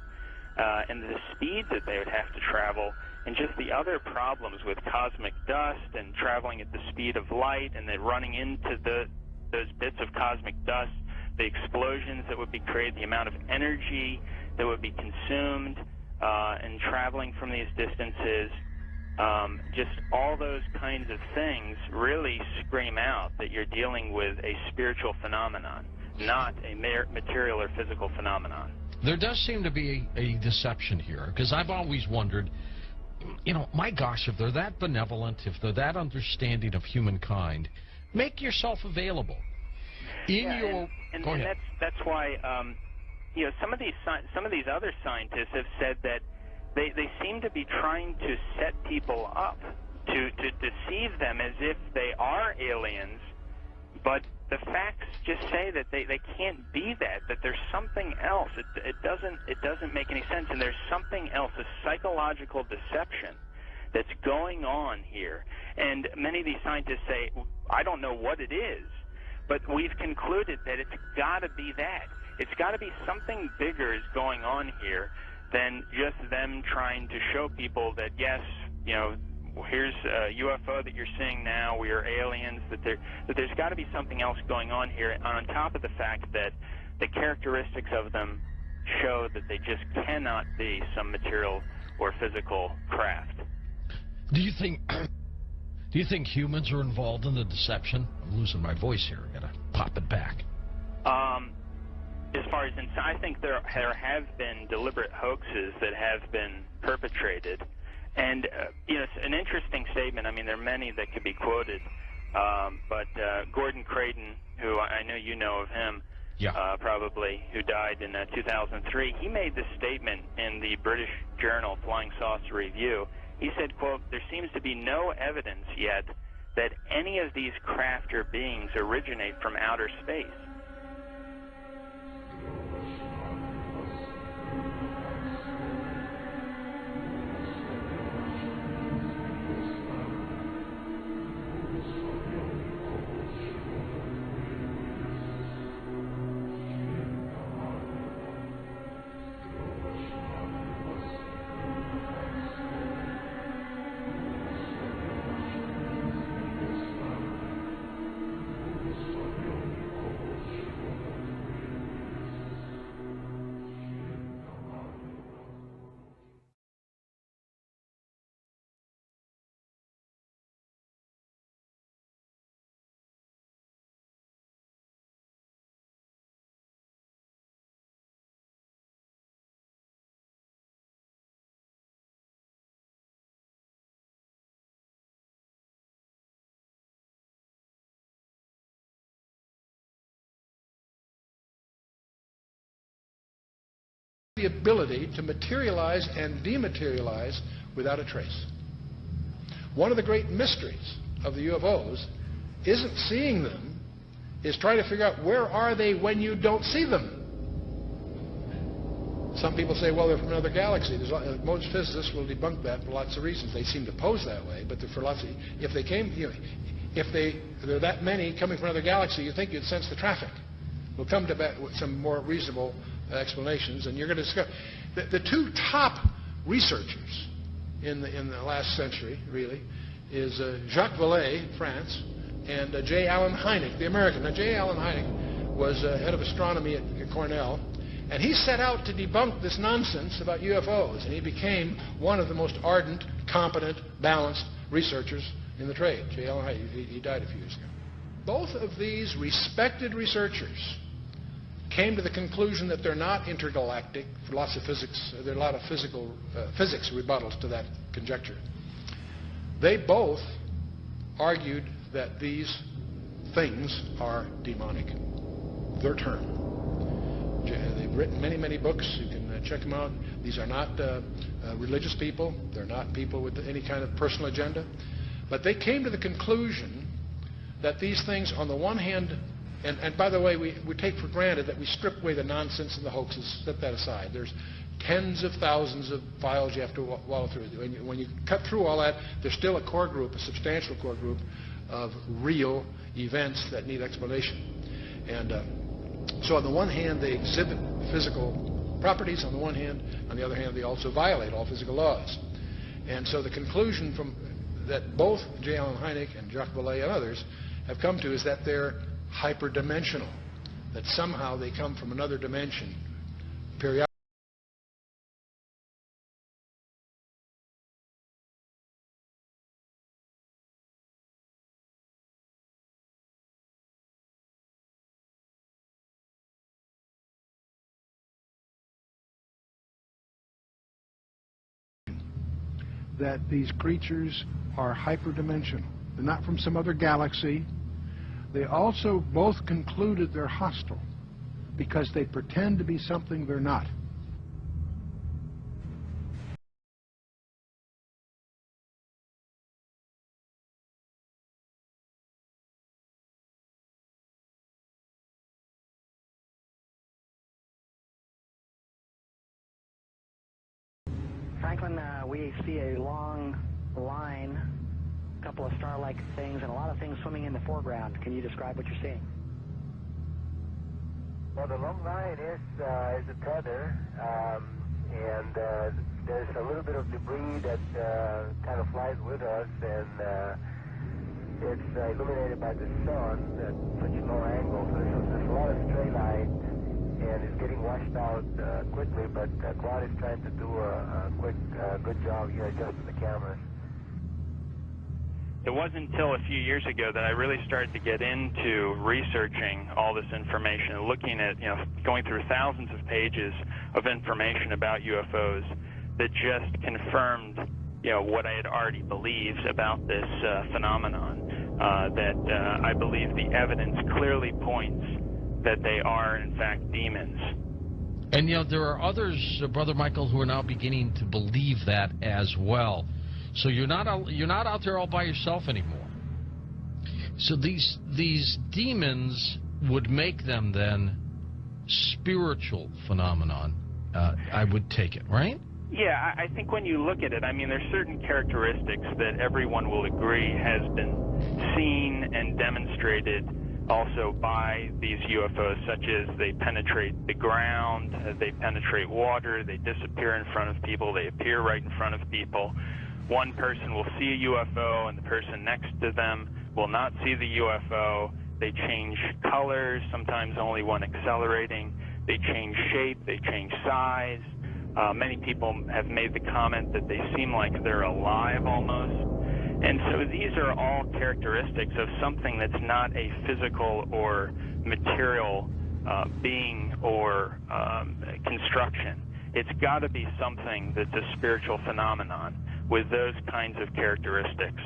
and the speeds that they would have to travel, and just the other problems with cosmic dust and traveling at the speed of light and then running into those bits of cosmic dust, the explosions that would be created, the amount of energy that would be consumed and traveling from these distances. Just all those kinds of things really scream out that you're dealing with a spiritual phenomenon, not a material or physical phenomenon. There does seem to be a deception here, because I've always wondered, my gosh, if they're that benevolent, if they're that understanding of humankind, make yourself available. That's why some of these other scientists have said that they seem to be trying to set people up to deceive them as if they are aliens, but the facts just say that they can't be that there's something else. It doesn't make any sense, and there's something else, a psychological deception that's going on here. And many of these scientists say, I don't know what it is, but we've concluded that it's got to be that. It's got to be something bigger is going on here than just them trying to show people that, yes, here's a UFO that you're seeing now, we are aliens, that there's got to be something else going on here, on top of the fact that the characteristics of them show that they just cannot be some material or physical craft. Do you think humans are involved in the deception? I'm losing my voice here. I gotta pop it back. As far as I think there have been deliberate hoaxes that have been perpetrated. And, it's an interesting statement. I mean, there are many that could be quoted. But Gordon Creighton, who I know you know of him, probably, who died in 2003, he made this statement in the British journal Flying Saucer Review. He said, quote, "There seems to be no evidence yet that any of these craft or beings originate from outer space." the ability to materialize and dematerialize without a trace. One of the great mysteries of the UFOs isn't seeing them, is trying to figure out where are they when you don't see them. Some people say, well, they're from another galaxy. Most physicists will debunk that for lots of reasons. They seem to pose that way, but for lots of, if they came, if there are that many coming from another galaxy, you think you'd sense the traffic. We'll come to some more reasonable explanations, and you're going to discover the two top researchers in the last century, really, is Jacques Vallee, France, and J. Allen Hynek, the American. Now, J. Allen Hynek was head of astronomy at Cornell, and he set out to debunk this nonsense about UFOs, and he became one of the most ardent, competent, balanced researchers in the trade. J. Allen Hynek, he died a few years ago. Both of these respected researchers came to the conclusion that they're not intergalactic for lots of physics. There are a lot of physics rebuttals to that conjecture. They both argued that these things are demonic. Their term. They've written many, many books. You can check them out. These are not religious people. They're not people with any kind of personal agenda. But they came to the conclusion that these things, on the one hand, and by the way, we take for granted that we strip away the nonsense and the hoaxes, set that aside. There's tens of thousands of files you have to wallow through. When you cut through all that, there's still a core group, a substantial core group of real events that need explanation. And so on the one hand, they exhibit physical properties on the one hand. On the other hand, they also violate all physical laws. And so the conclusion from that both J. Allen Hynek and Jacque Vallee and others have come to is that they're hyperdimensional, that somehow they come from another dimension periodically. That these creatures are hyperdimensional. They're not from some other galaxy. They also both concluded they're hostile because they pretend to be something they're not. Franklin, we see a long line, a couple of star-like things, and a lot of things swimming in the foreground. Can you describe what you're seeing? Well, the long line is a tether, and there's a little bit of debris that kind of flies with us, and it's illuminated by the sun at such a low angle. So there's a lot of stray light, and it's getting washed out quickly, but Claude is trying to do a quick, good job here adjusting the cameras. It wasn't until a few years ago that I really started to get into researching all this information, looking at, going through thousands of pages of information about UFOs that just confirmed, what I had already believed about this phenomenon. That I believe the evidence clearly points that they are, in fact, demons. And, there are others, Brother Michael, who are now beginning to believe that as well. So you're not out there all by yourself anymore. So these demons would make them then spiritual phenomenon, I would take it, right? Yeah, I think when you look at it, there's certain characteristics that everyone will agree has been seen and demonstrated also by these UFOs, such as they penetrate the ground, they penetrate water, they disappear in front of people, they appear right in front of people. One person will see a UFO and the person next to them will not see the UFO. They change colors, sometimes only one accelerating. They change shape, they change size. Many people have made the comment that they seem like they're alive almost. And so these are all characteristics of something that's not a physical or material being or construction. It's got to be something that's a spiritual phenomenon with those kinds of characteristics.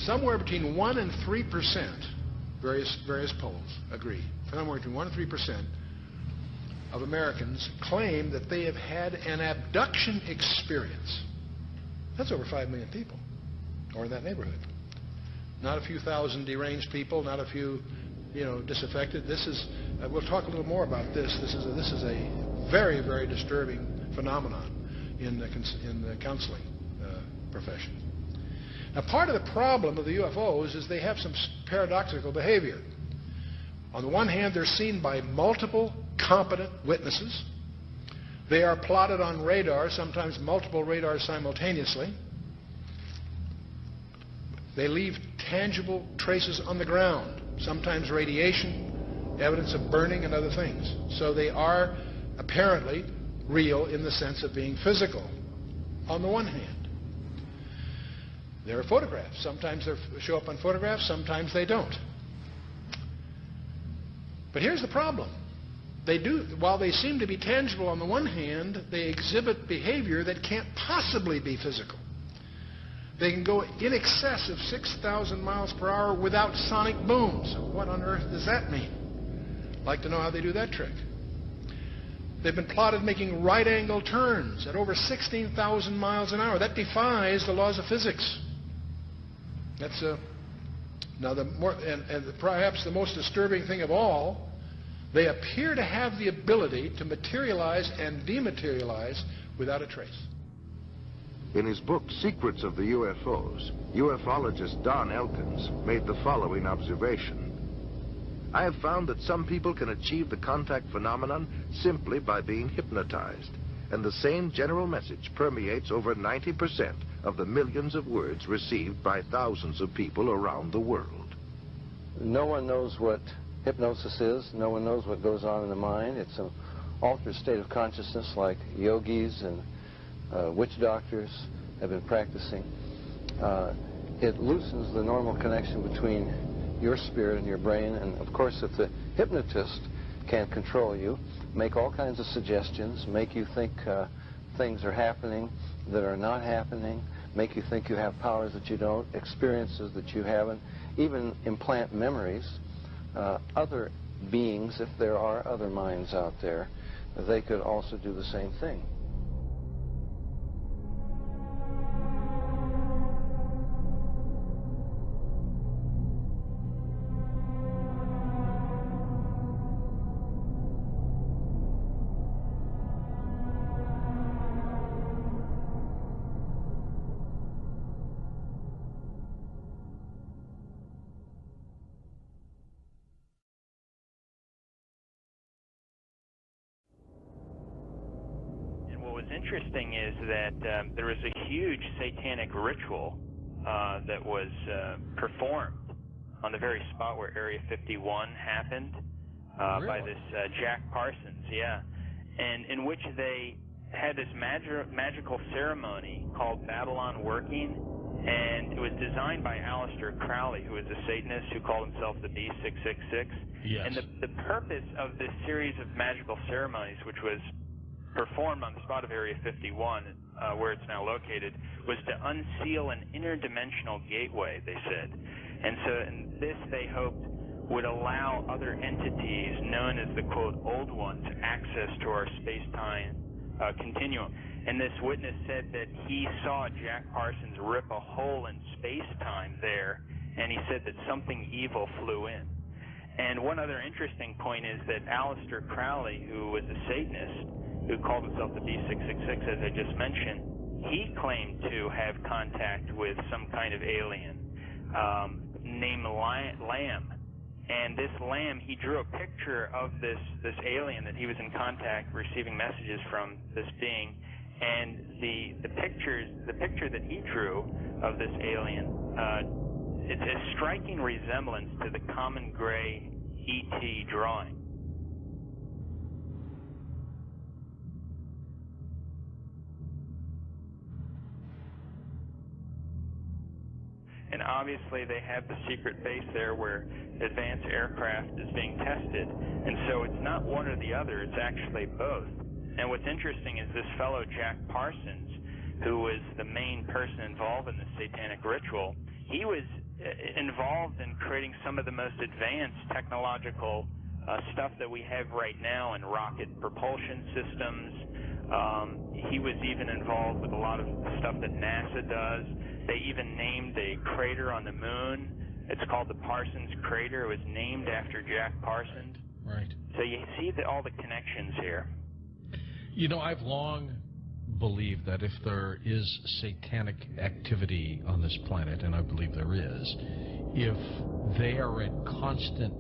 somewhere between 1 and 3%, various polls agree, somewhere between 1 and 3% of Americans claim that they have had an abduction experience. That's over 5 million people, or in that neighborhood. Not a few thousand deranged people, not a few, disaffected. This is, we'll talk a little more about this. This is a very, very disturbing phenomenon in the counseling profession. Now, part of the problem of the UFOs is they have some paradoxical behavior. On the one hand, they're seen by multiple competent witnesses. They are plotted on radar, sometimes multiple radars simultaneously. They leave tangible traces on the ground, sometimes radiation, evidence of burning and other things. So they are apparently real in the sense of being physical, on the one hand. There are photographs. Sometimes they show up on photographs, sometimes they don't. But here's the problem. While they seem to be tangible on the one hand, they exhibit behavior that can't possibly be physical. They can go in excess of 6,000 miles per hour without sonic booms. What on earth does that mean? I'd like to know how they do that trick. They've been plotted making right-angle turns at over 16,000 miles an hour. That defies the laws of physics. That's now perhaps the most disturbing thing of all. They appear to have the ability to materialize and dematerialize without a trace. In his book, Secrets of the UFOs, ufologist Don Elkins made the following observation. I have found that some people can achieve the contact phenomenon simply by being hypnotized, and the same general message permeates over 90% of the millions of words received by thousands of people around the world. No one knows what hypnosis is. No one knows what goes on in the mind. It's an altered state of consciousness like yogis and witch doctors have been practicing. It loosens the normal connection between your spirit and your brain, and of course if the hypnotist can't control you, make all kinds of suggestions, make you think things are happening that are not happening, make you think you have powers that you don't, experiences that you haven't, even implant memories. Other beings, if there are other minds out there, they could also do the same thing. Interesting is that there was a huge satanic ritual that was performed on the very spot where Area 51 happened by this Jacque Parsons, and in which they had this magical ceremony called Babylon Working, and it was designed by Aleister Crowley, who was a Satanist who called himself the B666. Yes. And the purpose of this series of magical ceremonies, which was performed on the spot of Area 51, where it's now located, was to unseal an interdimensional gateway, they said. And this, they hoped, would allow other entities known as the, quote, old ones, access to our space-time continuum. And this witness said that he saw Jacque Parsons rip a hole in space-time there, and he said that something evil flew in. And one other interesting point is that Aleister Crowley, who was a Satanist, who called himself the B666, as I just mentioned, he claimed to have contact with some kind of alien named Lamb. And this Lamb, he drew a picture of this alien that he was in contact, receiving messages from this being. And the picture that he drew of this alien, it's a striking resemblance to the common gray ET drawing. And obviously they have the secret base there where advanced aircraft is being tested. And so it's not one or the other, it's actually both. And what's interesting is this fellow Jacque Parsons, who was the main person involved in the satanic ritual, he was involved in creating some of the most advanced technological stuff that we have right now in rocket propulsion systems. He was even involved with a lot of stuff that NASA does. They even named a crater on the moon. It's called the Parsons Crater. It was named after Jacque Parsons. Right. So you see all the connections here. You know, I've long believed that if there is satanic activity on this planet, and I believe there is, if they are in constant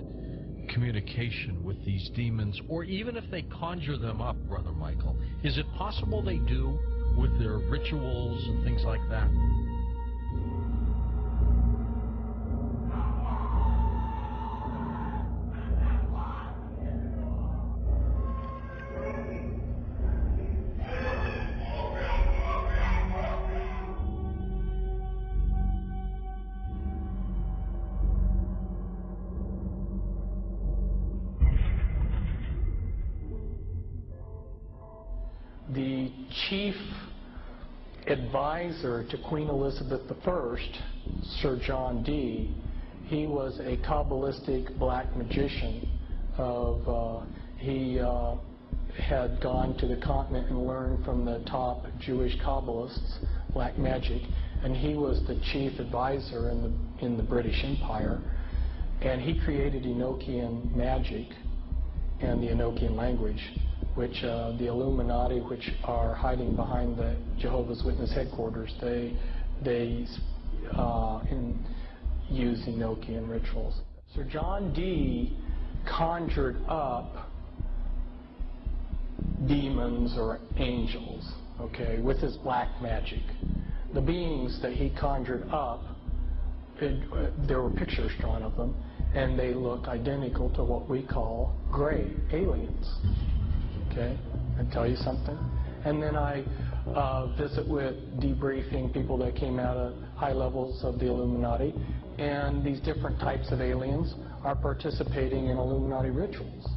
communication with these demons, or even if they conjure them up, Brother Michael, is it possible they do with their rituals and things like that? The chief advisor to Queen Elizabeth I, Sir John Dee, he was a Kabbalistic black magician. He had gone to the continent and learned from the top Jewish Kabbalists black magic, and he was the chief advisor in the British Empire. And he created Enochian magic and the Enochian language, which the Illuminati, which are hiding behind the Jehovah's Witness headquarters, they use Enochian rituals. Sir John Dee conjured up demons or angels, okay, with his black magic. The beings that he conjured up, there were pictures drawn of them, and they look identical to what we call gray aliens. Okay, I tell you something. And then I visit with debriefing people that came out of high levels of the Illuminati, and these different types of aliens are participating in Illuminati rituals.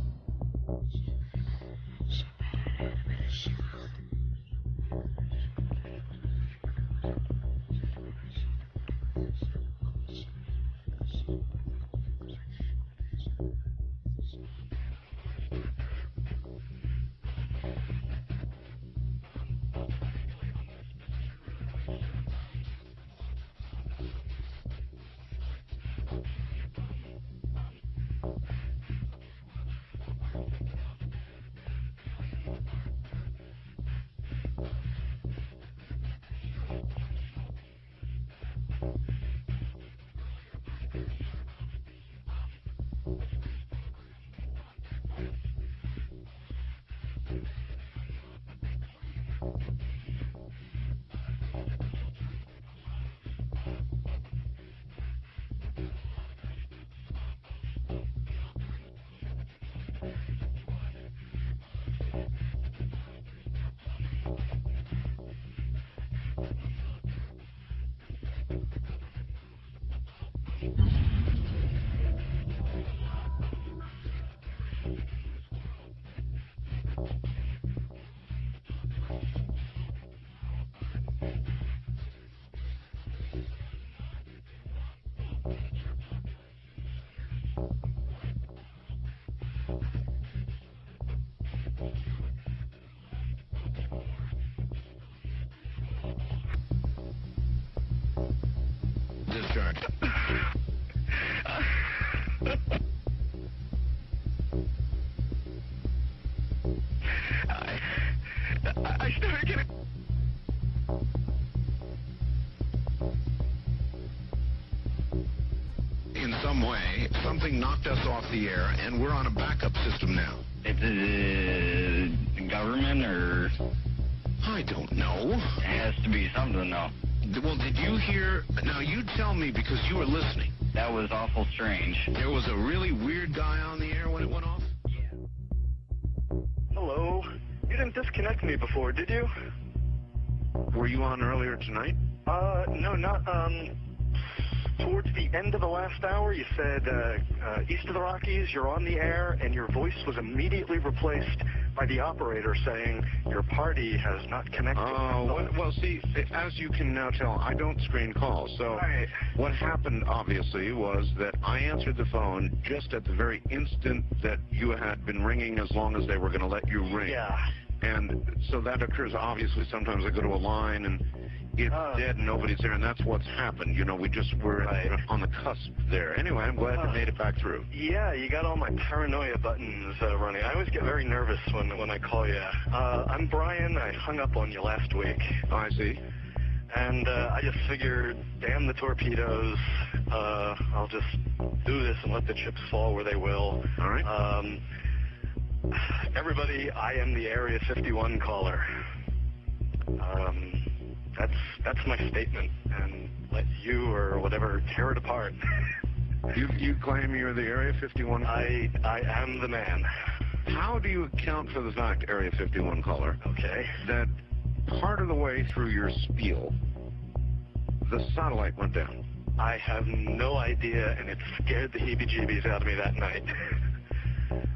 I started getting... In some way, something knocked us off the air, and we're on a backup system now. It's the government, or... I don't know. It has to be something, though. Well, did you hear... Now, you tell me, because you were listening. That was awful strange. There was a really weird guy on the air when it went off? Hello. You didn't disconnect me before, did you? Were you on earlier tonight? No, not, Towards the end of the last hour, you said east of the Rockies, you're on the air, and your voice was immediately replaced by the operator saying your party has not connected. Oh, well, see, as you can now tell, I don't screen calls. So what happened, obviously, was that I answered the phone just at the very instant that you had been ringing, as long as they were going to let you ring. Yeah. And so that occurs, obviously. Sometimes I go to a line and it's dead and nobody's there, and that's what's happened. You know, we just were on the cusp there. Anyway, I'm glad you made it back through. Yeah, you got all my paranoia buttons running. I always get very nervous when I call you. I'm Brien. I hung up on you last week. Oh, I see. And I just figured, damn the torpedoes. I'll just do this and let the chips fall where they will. All right. Everybody, I am the Area 51 caller. That's my statement, and let you or whatever tear it apart. You claim you're the Area 51? I am the man. How do you account for the fact, Area 51 caller, okay, that part of the way through your spiel, the satellite went down? I have no idea, and it scared the heebie-jeebies out of me that night.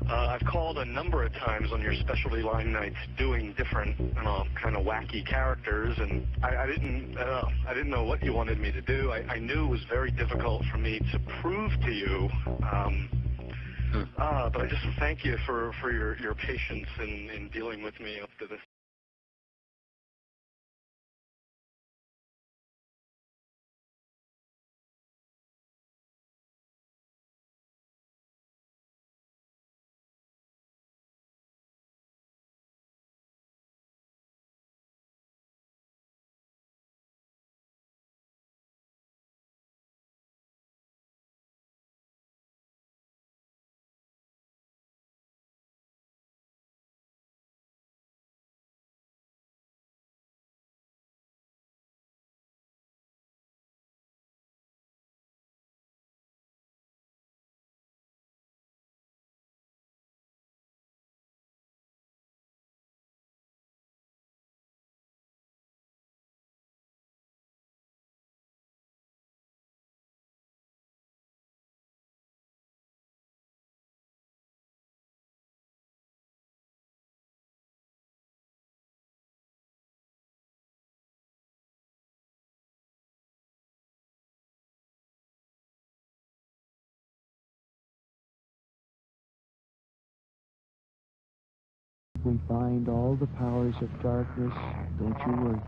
I've called a number of times on your specialty line nights doing different, kind of wacky characters, and I didn't know what you wanted me to do. I knew it was very difficult for me to prove to you, but I just thank you for your patience in dealing with me up to this. We bind all the powers of darkness. Don't you worry.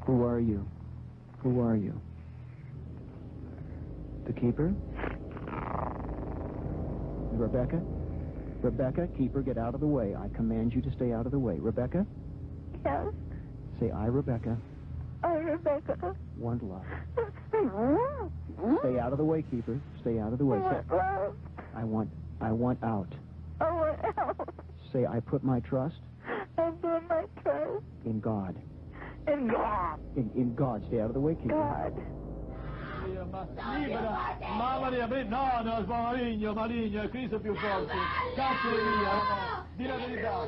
Who are you? Who are you? The Keeper? Rebecca? Rebecca, Keeper, get out of the way. I command you to stay out of the way. Rebecca? Yes? Say, I, Rebecca, I, Rebecca. want love. Stay out of the way, Keeper. Stay out of the way. I want love. I want out. I want out. Say, I put my trust I put my trust in God. in God. In God. Stay out of the way, Keeper. God. Libera, mamma mia, no, no, maligno, maligno, Cristo più forte. Cazzo via, di la verità.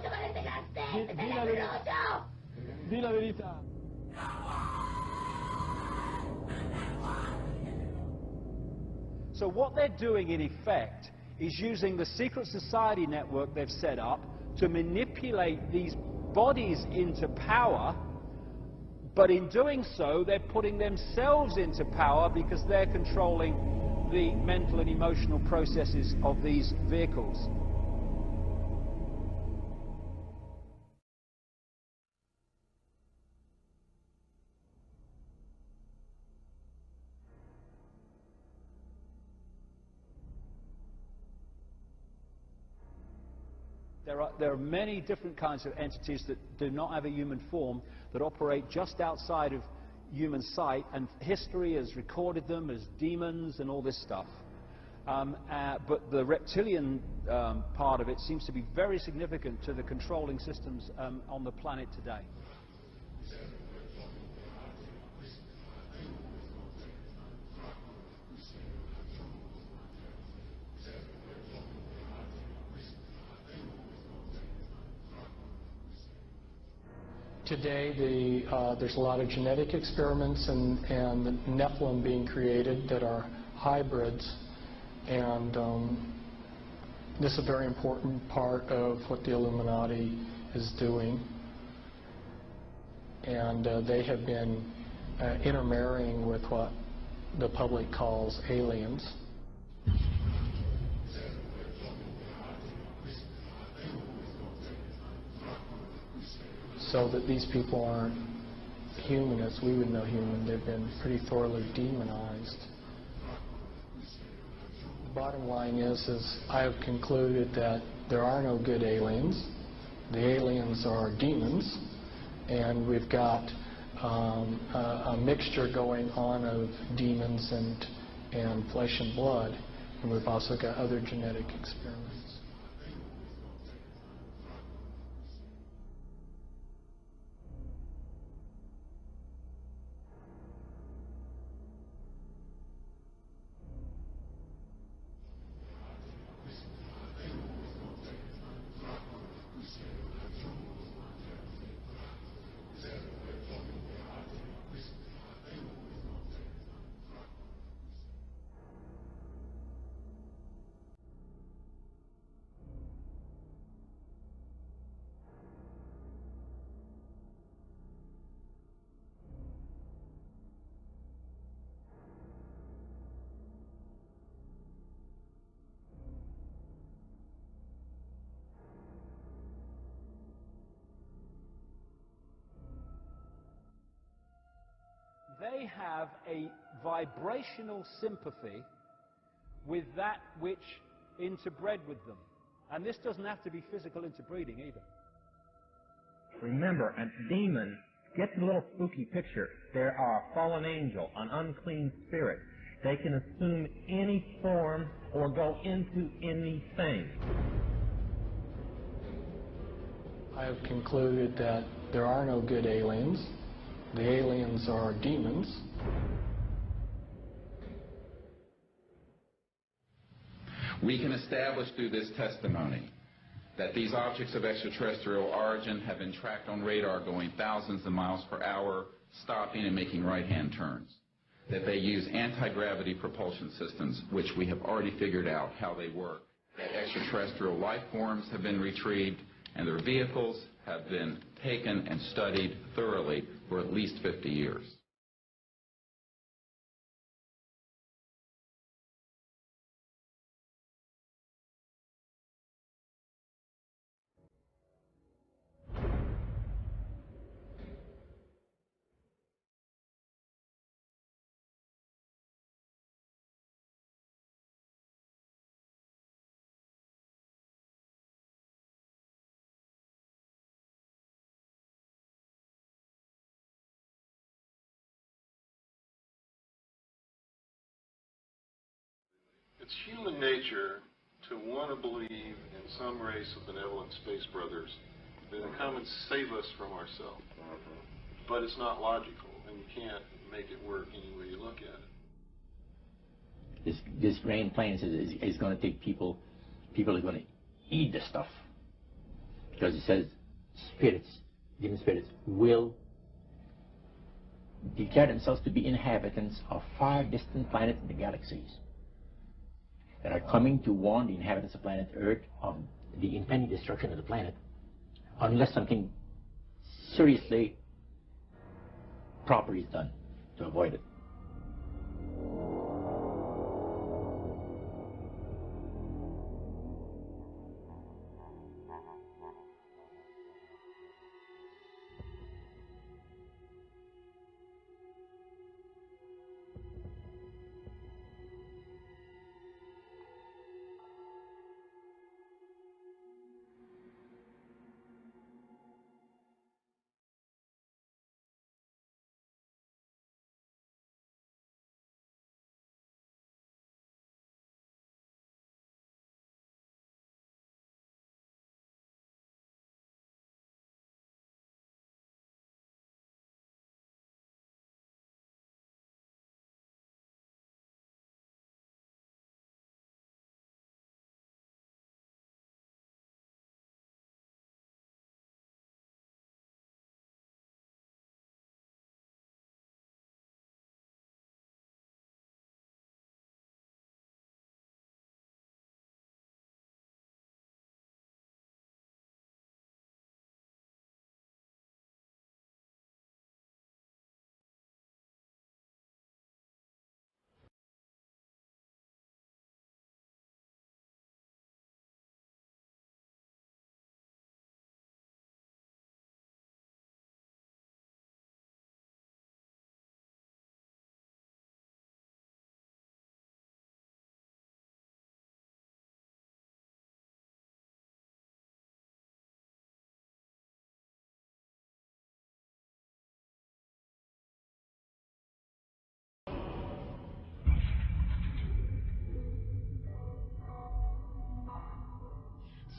Di la verità. So what they're doing, in effect, is using the secret society network they've set up to manipulate these bodies into power, but in doing so, they're putting themselves into power because they're controlling the mental and emotional processes of these vehicles. There are many different kinds of entities that do not have a human form, that operate just outside of human sight, and history has recorded them as demons and all this stuff. But the reptilian part of it seems to be very significant to the controlling systems on the planet today. Today, there's a lot of genetic experiments and the Nephilim being created that are hybrids, and this is a very important part of what the Illuminati is doing. And they have been intermarrying with what the public calls aliens. So that these people aren't human as we would know human. They've been pretty thoroughly demonized. The bottom line is I have concluded that there are no good aliens. The aliens are demons, and we've got a mixture going on of demons and flesh and blood, and we've also got other genetic experiments. They have a vibrational sympathy with that which interbred with them. And this doesn't have to be physical interbreeding either. Remember, a demon gets a little spooky picture. They are a fallen angel, an unclean spirit. They can assume any form or go into anything. I have concluded that there are no good aliens. The aliens are demons. We can establish through this testimony that these objects of extraterrestrial origin have been tracked on radar going thousands of miles per hour, stopping and making right-hand turns. That they use anti-gravity propulsion systems, which we have already figured out how they work. That extraterrestrial life forms have been retrieved, and their vehicles have been taken and studied thoroughly for at least 50 years. It's human nature to want to believe in some race of benevolent space brothers that will come and save us from ourselves. But it's not logical, and you can't make it work any way you look at it. This grand plan is going to take people are going to eat the stuff. Because it says spirits, demon spirits, will declare themselves to be inhabitants of far distant planets in the galaxies that are coming to warn the inhabitants of planet Earth of the impending destruction of the planet unless something seriously proper is done to avoid it.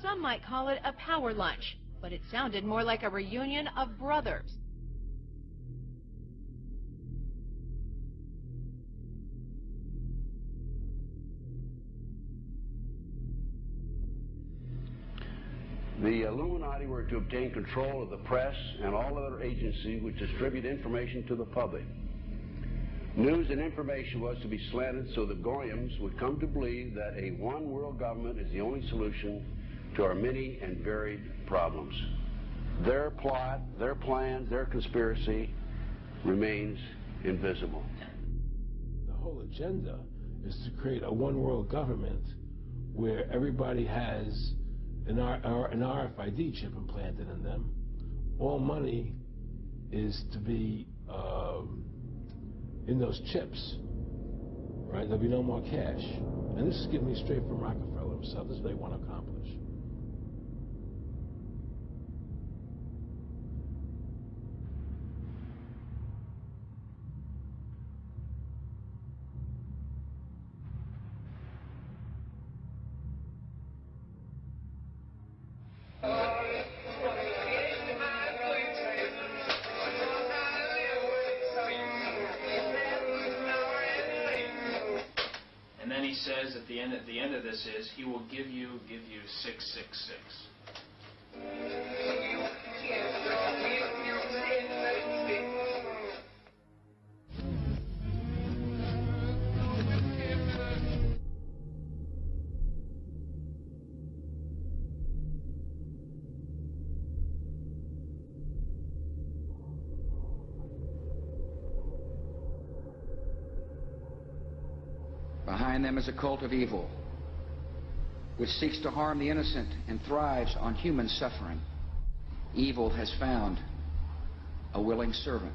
some might call it a power lunch, but it sounded more like a reunion of brothers. The Illuminati were to obtain control of the press and all other agencies which distribute information to the public. News and information was to be slanted so that Goyams would come to believe that a one-world government is the only solution to our many and varied problems. Their plot, their plans, their conspiracy remains invisible. The whole agenda is to create a one-world government where everybody has an RFID chip implanted in them. All money is to be in those chips, right? There'll be no more cash. And this is giving me straight from Rockefeller himself. This is what they want to accomplish. And then he says at the end of this is he will give you 666. Behind them is a cult of evil, which seeks to harm the innocent and thrives on human suffering. Evil has found a willing servant.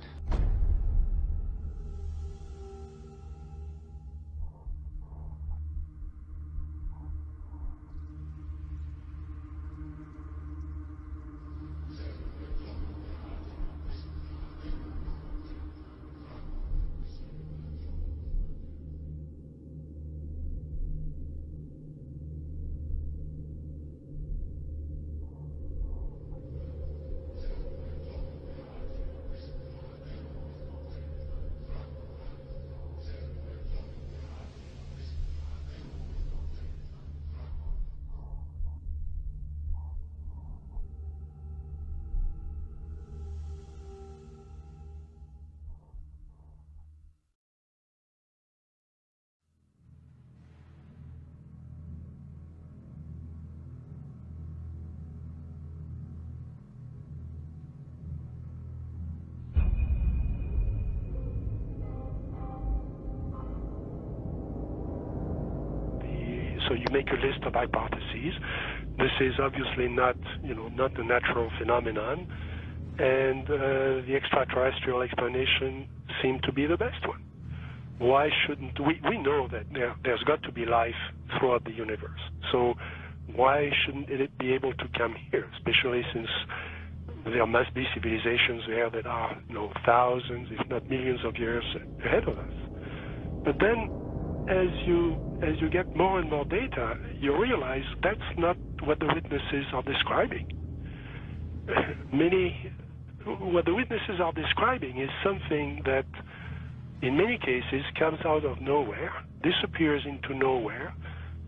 So you make a list of hypotheses. This is obviously not a natural phenomenon, and the extraterrestrial explanation seemed to be the best one. Why shouldn't we know that there's got to be life throughout the universe? So why shouldn't it be able to come here, especially since there must be civilizations there that are thousands, if not millions of years ahead of us? But then, as you get more and more data, you realize that's not what the witnesses are describing. What the witnesses are describing is something that, in many cases, comes out of nowhere, disappears into nowhere.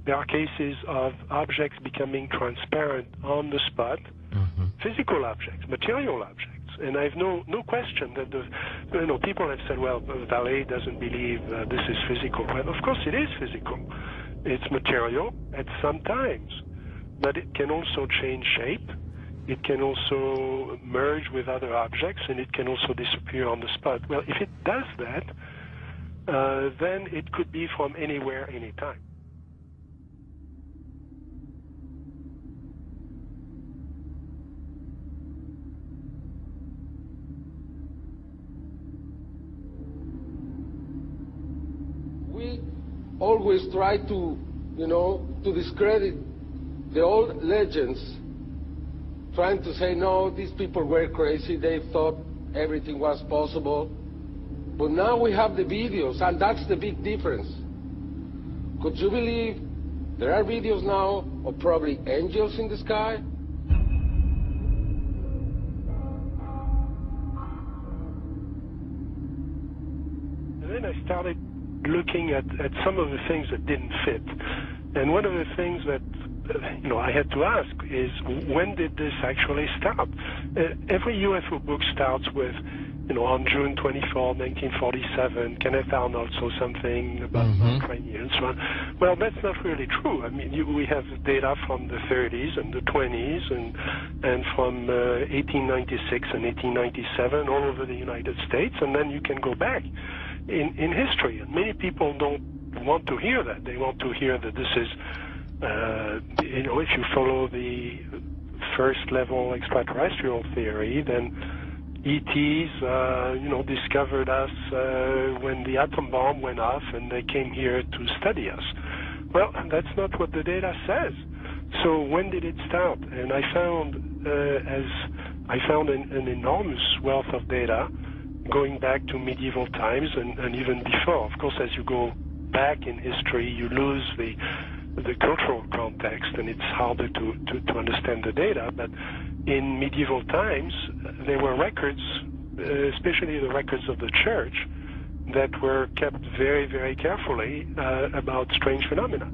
There are cases of objects becoming transparent on the spot, physical objects, material objects. And I have no question that people have said, well, Vallee doesn't believe this is physical. Well, of course it is physical. It's material at some times, but it can also change shape. It can also merge with other objects, and it can also disappear on the spot. Well, if it does that, then it could be from anywhere, anytime. We always try to, to discredit the old legends, trying to say, no, these people were crazy, they thought everything was possible. But now we have the videos, and that's the big difference. Could you believe There are videos now of probably angels in the sky. And then I started looking at some of the things that didn't fit. And one of the things that I had to ask is, when did this actually start? Every UFO book starts with, on June 24, 1947, Kenneth Arnold saw something about Ukraine and so on. Well, that's not really true. I mean, we have data from the 30s and the 20s and from 1896 and 1897 all over the United States, and then you can go back in history. And many people don't want to hear that. They want to hear that this is, if you follow the first level extraterrestrial theory, then ETs, discovered us when the atom bomb went off and they came here to study us. Well, that's not what the data says. So when did it start? And I found an enormous wealth of data going back to medieval times and even before. Of course, as you go back in history, you lose the cultural context, and it's harder to understand the data. But in medieval times, there were records, especially the records of the church, that were kept very, very carefully about strange phenomena.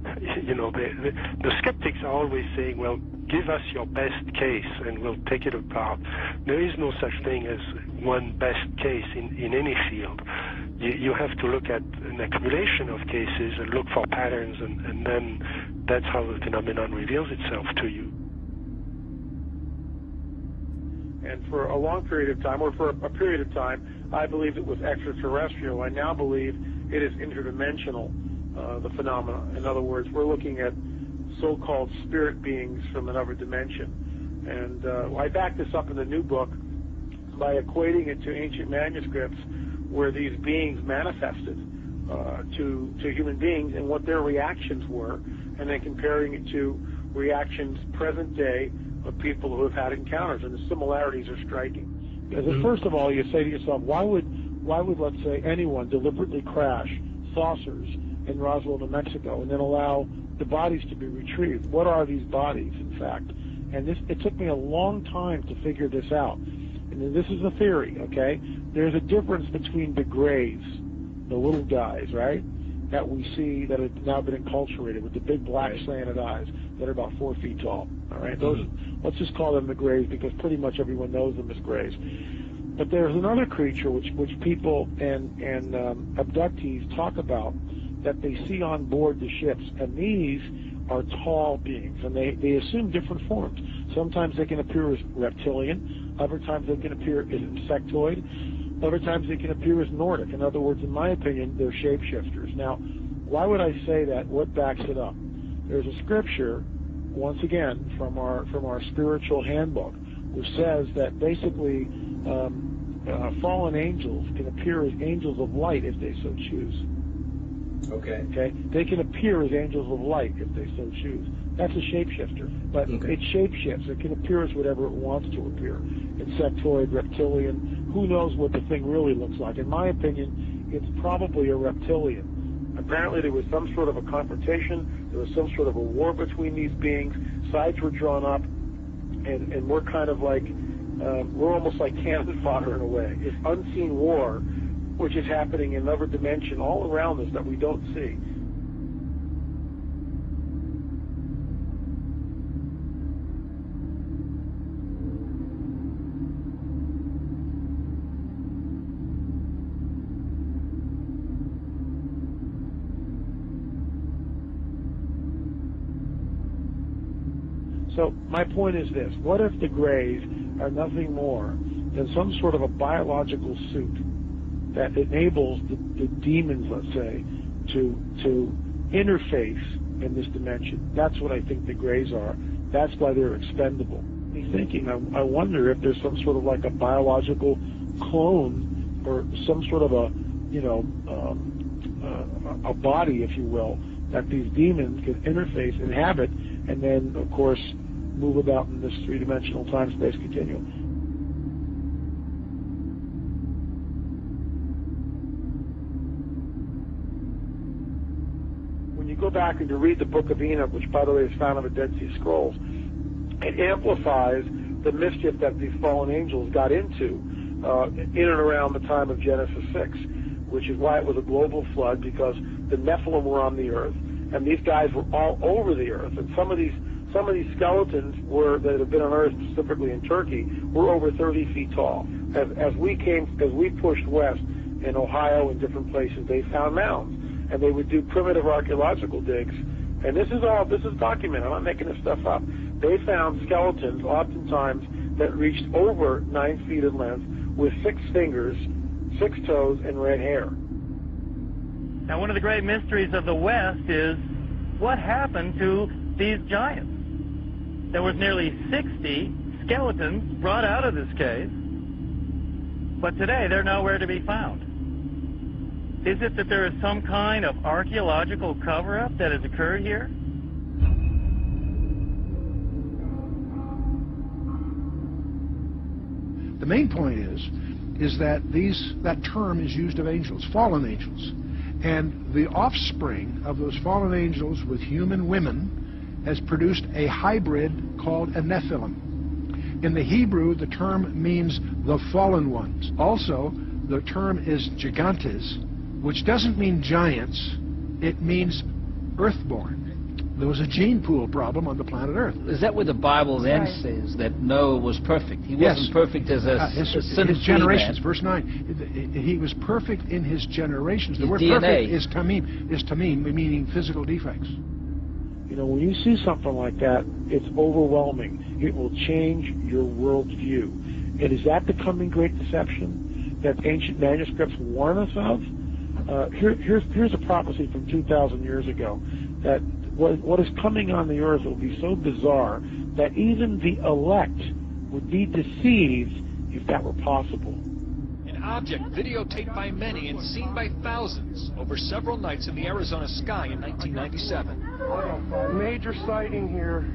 The skeptics are always saying, well, give us your best case and we'll take it apart. There is no such thing as one best case in any field. You have to look at an accumulation of cases and look for patterns, and then that's how the phenomenon reveals itself to you. And for a long period of time, or for a period of time, I believed it was extraterrestrial. I now believe it is interdimensional, the phenomena. In other words, we're looking at so-called spirit beings from another dimension. And I back this up in the new book by equating it to ancient manuscripts where these beings manifested to human beings and what their reactions were, and then comparing it to reactions present day of people who have had encounters, and the similarities are striking. Because first of all, you say to yourself, why would let's say anyone deliberately crash saucers in Roswell, New Mexico, and then allow the bodies to be retrieved? What are these bodies, in fact? And it took me a long time to figure this out. And this is a theory, okay? There's a difference between the grays, the little guys, right, that we see that have now been enculturated with the big black slanted eyes that are about 4 feet tall, all right? Those, let's just call them the grays because pretty much everyone knows them as grays. But there's another creature which people and abductees talk about that they see on board the ships, and these are tall beings, and they assume different forms. Sometimes they can appear as reptilian, other times they can appear as insectoid, other times they can appear as Nordic. In other words, in my opinion, they're shapeshifters. Now, why would I say that? What backs it up? There's a scripture, once again, from our spiritual handbook, which says that basically fallen angels can appear as angels of light if they so choose. Okay. They can appear as angels of light if they so choose. That's a shapeshifter, but it shapeshifts. It can appear as whatever it wants to appear. Insectoid, reptilian, who knows what the thing really looks like. In my opinion, it's probably a reptilian. Apparently there was some sort of a confrontation, there was some sort of a war between these beings, sides were drawn up, and we're kind of like, we're almost like cannon fodder in a way. It's unseen war, which is happening in another dimension all around us that we don't see. So my point is this: what if the Greys are nothing more than some sort of a biological suit that enables the demons, let's say, to interface in this dimension? That's what I think the Greys are. That's why they're expendable. Me thinking, I wonder if there's some sort of like a biological clone or some sort of a body, if you will, that these demons can interface, inhabit, and then, of course, move about in this three-dimensional time-space continuum. When you go back back and to read the Book of Enoch, which, by the way, is found in the Dead Sea Scrolls, it amplifies the mischief that these fallen angels got into in and around the time of Genesis 6, which is why it was a global flood, because the Nephilim were on the earth, and these guys were all over the earth. And some of these skeletons that have been unearthed, specifically in Turkey, were over 30 feet tall. As we pushed west in Ohio and different places, they found mounds, and they would do primitive archaeological digs. And this is documented. I'm not making this stuff up. They found skeletons, oftentimes, that reached over 9 feet in length, with 6 fingers, 6 toes, and red hair. Now, one of the great mysteries of the West is what happened to these giants. There was nearly 60 skeletons brought out of this cave, but today they're nowhere to be found. Is it that there is some kind of archaeological cover-up that has occurred here? The main point is that that term is used of angels, fallen angels. And the offspring of those fallen angels with human women has produced a hybrid called a Nephilim. In the Hebrew, the term means the fallen ones. Also, the term is gigantes, which doesn't mean giants, it means earthborn. There was a gene pool problem on the planet Earth. Is that where the Bible then says that Noah was perfect? He wasn't perfect as a his generations, man. Verse 9. He was perfect in his generations. The word DNA. Perfect is tamim, meaning physical defects. You know, when you see something like that, it's overwhelming. It will change your worldview. And is that the coming great deception that ancient manuscripts warn us of? Here's a prophecy from 2,000 years ago, that what is coming on the earth will be so bizarre that even the elect would be deceived if that were possible. An object videotaped by many and seen by thousands over several nights in the Arizona sky in 1997. Major sighting here.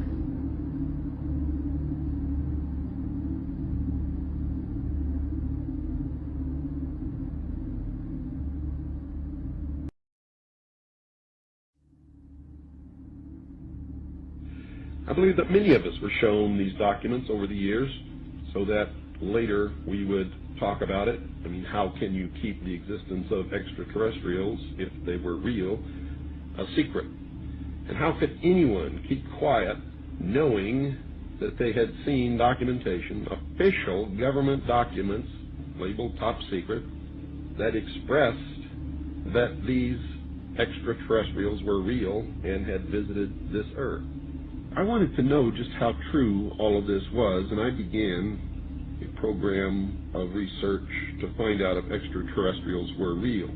I believe that many of us were shown these documents over the years so that later we would talk about it. I mean, how can you keep the existence of extraterrestrials, if they were real, a secret? And how could anyone keep quiet knowing that they had seen documentation, official government documents labeled top secret, that expressed that these extraterrestrials were real and had visited this earth? I wanted to know just how true all of this was, and I began a program of research to find out if extraterrestrials were real.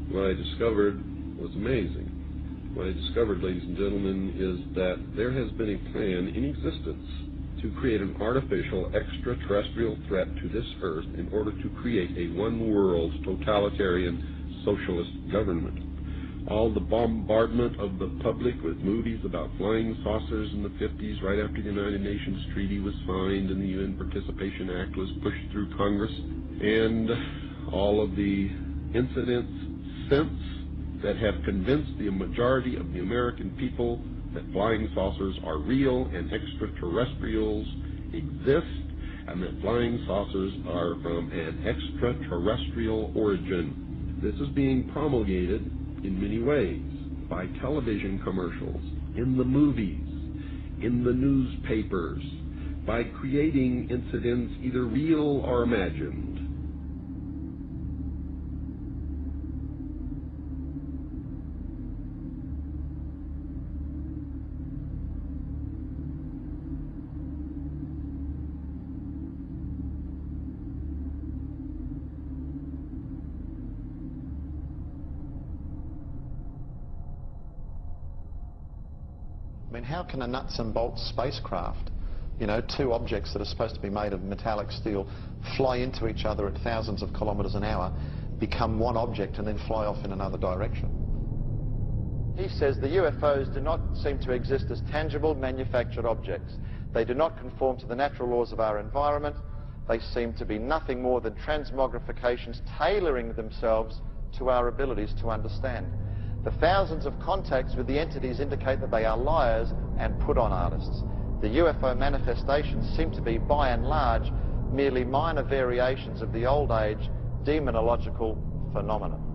What I discovered was amazing. What I discovered, ladies and gentlemen, is that there has been a plan in existence to create an artificial extraterrestrial threat to this earth in order to create a one-world totalitarian socialist government. All the bombardment of the public with movies about flying saucers in the 50s, right after the United Nations Treaty was signed and the UN Participation Act was pushed through Congress, and all of the incidents since that have convinced the majority of the American people that flying saucers are real and extraterrestrials exist, and that flying saucers are from an extraterrestrial origin. This is being promulgated in many ways, by television commercials, in the movies, in the newspapers, by creating incidents either real or imagined. I mean, how can a nuts and bolts spacecraft, you know, two objects that are supposed to be made of metallic steel, fly into each other at thousands of kilometers an hour, become one object and then fly off in another direction? He says the UFOs do not seem to exist as tangible, manufactured objects. They do not conform to the natural laws of our environment. They seem to be nothing more than transmogrifications tailoring themselves to our abilities to understand. The thousands of contacts with the entities indicate that they are liars and put-on artists. The UFO manifestations seem to be, by and large, merely minor variations of the old age demonological phenomenon.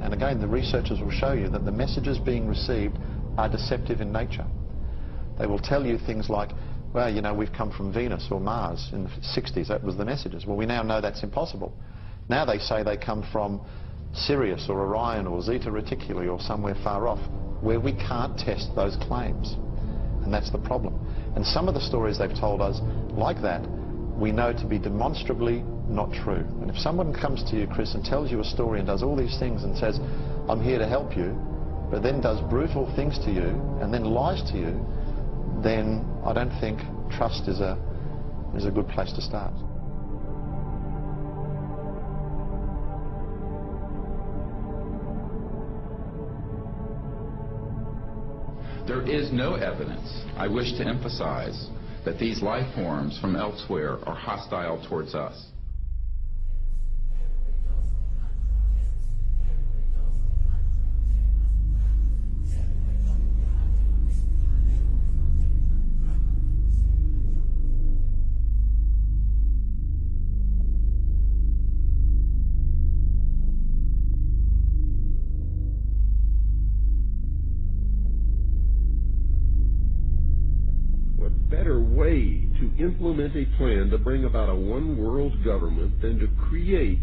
And again, the researchers will show you that the messages being received are deceptive in nature. They will tell you things like, well, you know, we've come from Venus or Mars in the 60s. That was the messages. Well, we now know that's impossible. Now they say they come from Sirius or Orion or Zeta Reticuli or somewhere far off, where we can't test those claims. And that's the problem. And some of the stories they've told us, like that, we know to be demonstrably not true. And if someone comes to you, Chris, and tells you a story and does all these things and says, I'm here to help you, but then does brutal things to you and then lies to you, then I don't think trust is a good place to start. There is no evidence, I wish to emphasize, that these life forms from elsewhere are hostile towards us. Implement a plan to bring about a one-world government than to create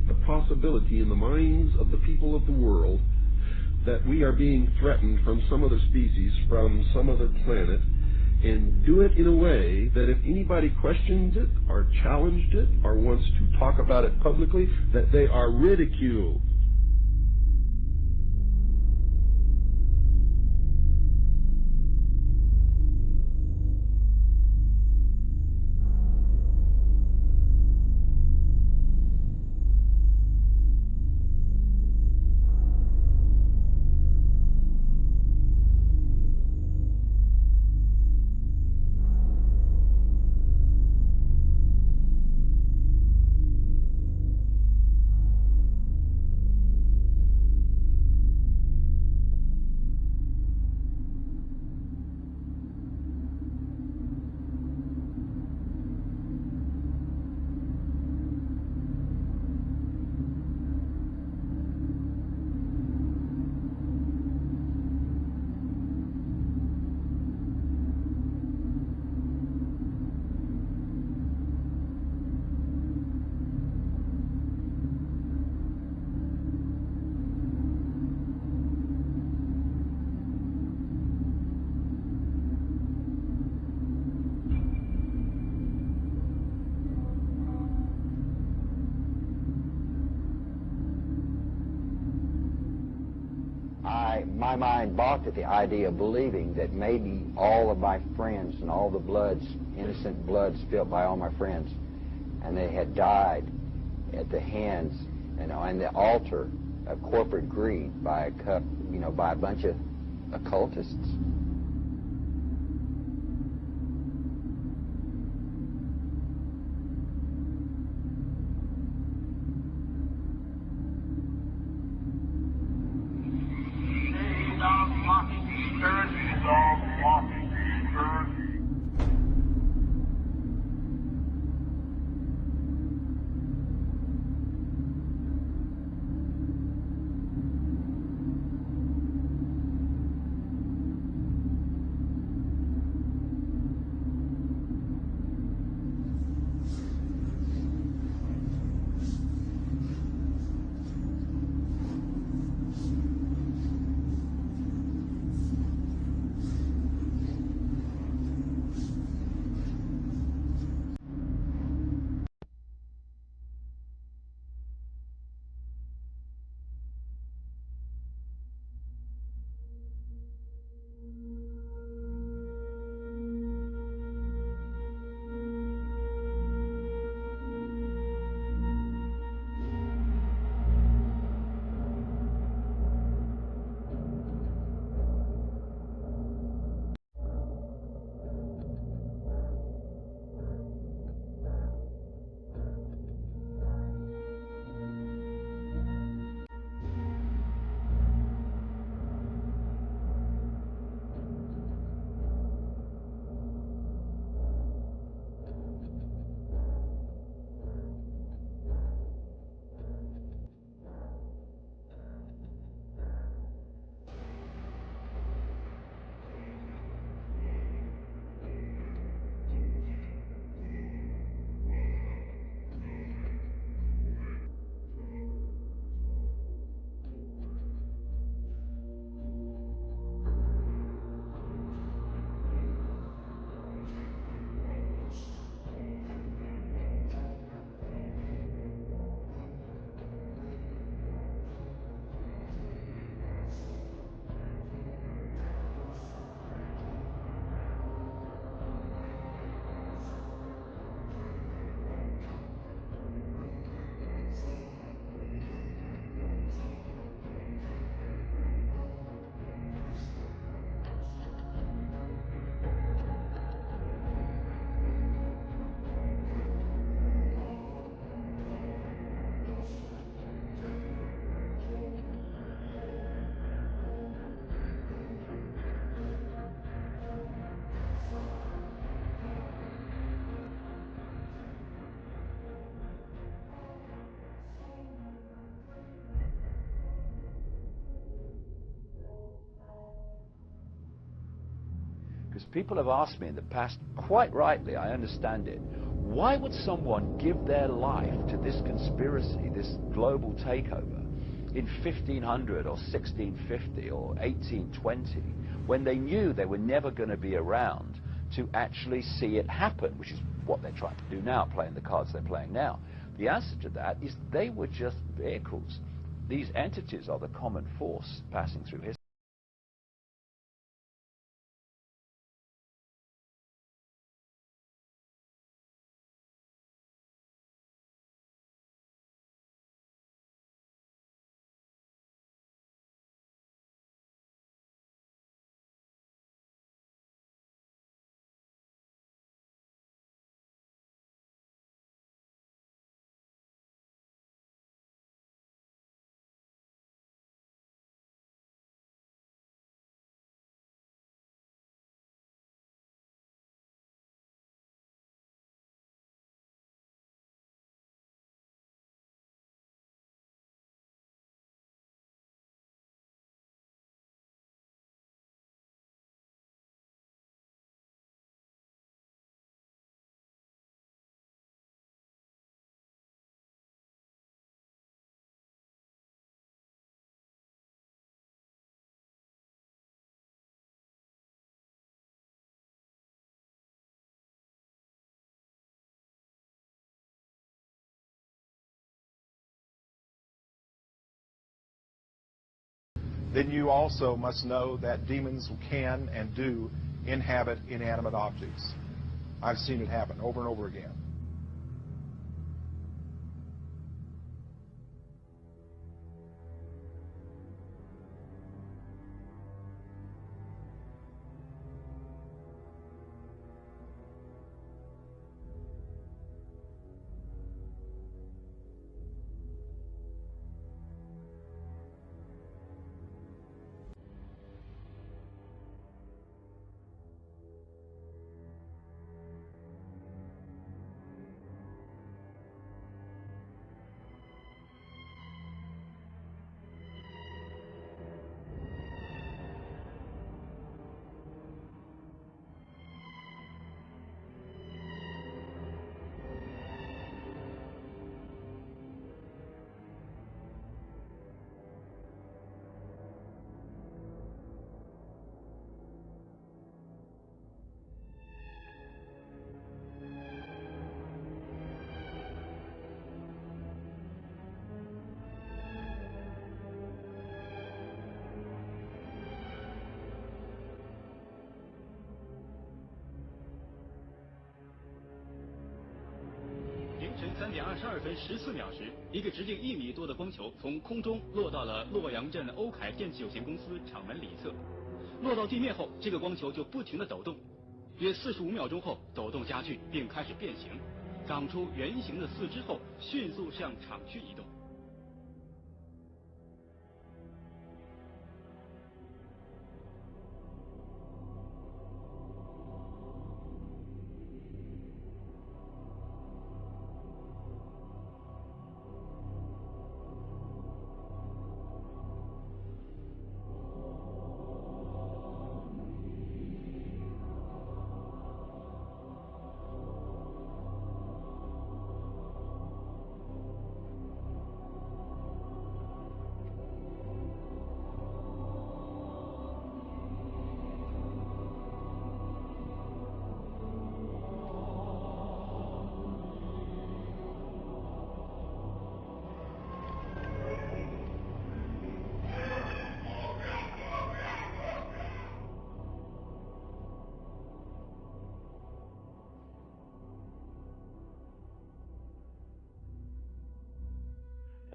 the possibility in the minds of the people of the world that we are being threatened from some other species, from some other planet, and do it in a way that if anybody questions it or challenged it or wants to talk about it publicly, that they are ridiculed. My mind balked at the idea of believing that maybe all of my friends and all the bloods, innocent blood spilled by all my friends, and they had died at the hands and on the altar of corporate greed by by a bunch of occultists. Because people have asked me in the past, quite rightly, I understand it, why would someone give their life to this conspiracy, this global takeover, in 1500 or 1650 or 1820, when they knew they were never going to be around to actually see it happen, which is what they're trying to do now, playing the cards they're playing now? The answer to that is they were just vehicles. These entities are the common force passing through history. Then you also must know that demons can and do inhabit inanimate objects. I've seen it happen over and over again.3点22分14秒时，一个直径1米多的光球从空中落到了洛阳镇欧凯电器有限公司厂门里侧。落到地面后，这个光球就不停地抖动，约45秒钟后，抖动加剧并开始变形，长出圆形的四肢后，迅速向厂区移动。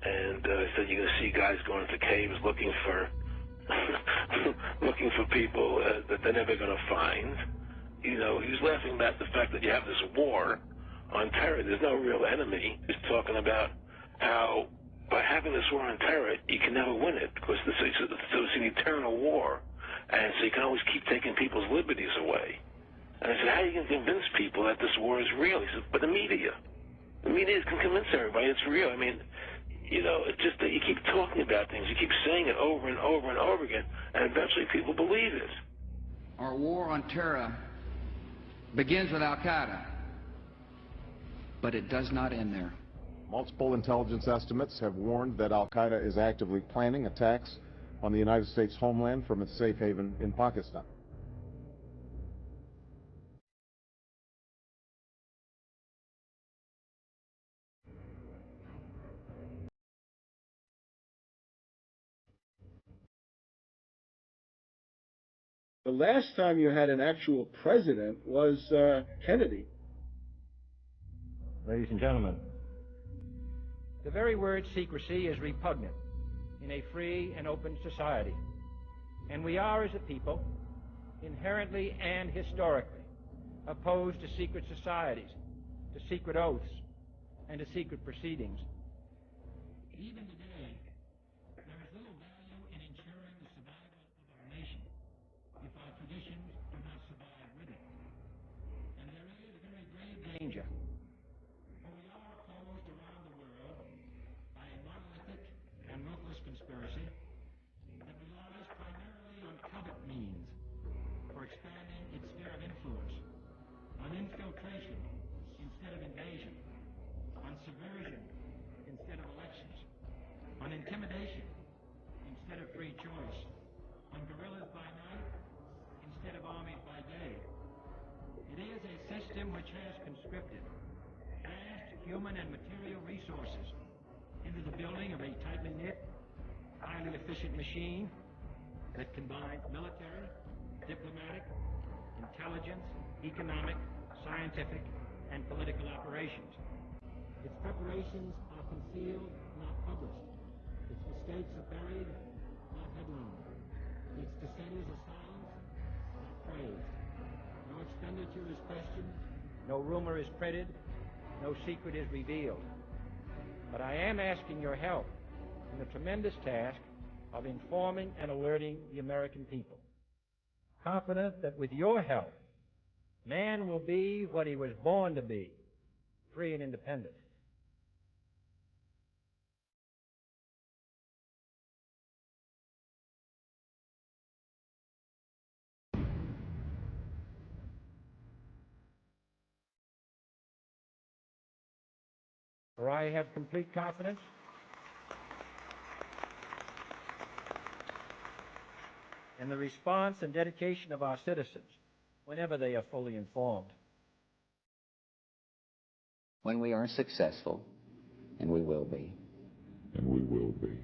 And so you're going to see guys going into caves looking for looking for people that they're never going to find. You know, he was laughing about the fact that you have this war on terror. There's no real enemy. He's talking about how by having this war on terror, you can never win it because so it's an eternal war. And so you can always keep taking people's liberties away. And I said, how are you going to convince people that this war is real? He said, but the media. The media can convince everybody it's real. I mean, you know, it's just that you keep talking about things. You keep saying it over and over and over again, and eventually people believe it. Our war on terror begins with Al-Qaeda, but it does not end there. Multiple intelligence estimates have warned that Al-Qaeda is actively planning attacks on the United States homeland from its safe haven in Pakistan. The last time you had an actual president was Kennedy. Ladies and gentlemen, the very word secrecy is repugnant in a free and open society. And we are, as a people, inherently and historically opposed to secret societies, to secret oaths, and to secret proceedings. Even today, there is little value in ensuring the survival of our nation if our traditions do not survive with it. And there is very grave danger. For we are opposed around the world by a monolithic and ruthless conspiracy that relies primarily on covert means for expanding its sphere of influence, on infiltration instead of invasion, on subversion instead of elections, on intimidation instead of free choice, on guerrillas by night instead of armies by day. It is a system which has conscripted vast human and material resources into the building of a tightly knit, highly efficient machine that combines military, diplomatic, intelligence, economic, scientific, and political operations. Its preparations are concealed, not published. Its mistakes are buried, not headlined. Its dissenters are silenced, not praised. No expenditure is questioned, no rumor is printed, no secret is revealed. But I am asking your help in the tremendous task of informing and alerting the American people. Confident that with your help, man will be what he was born to be, free and independent. For I have complete confidence in the response and dedication of our citizens whenever they are fully informed. When we are successful, and we will be. And we will be.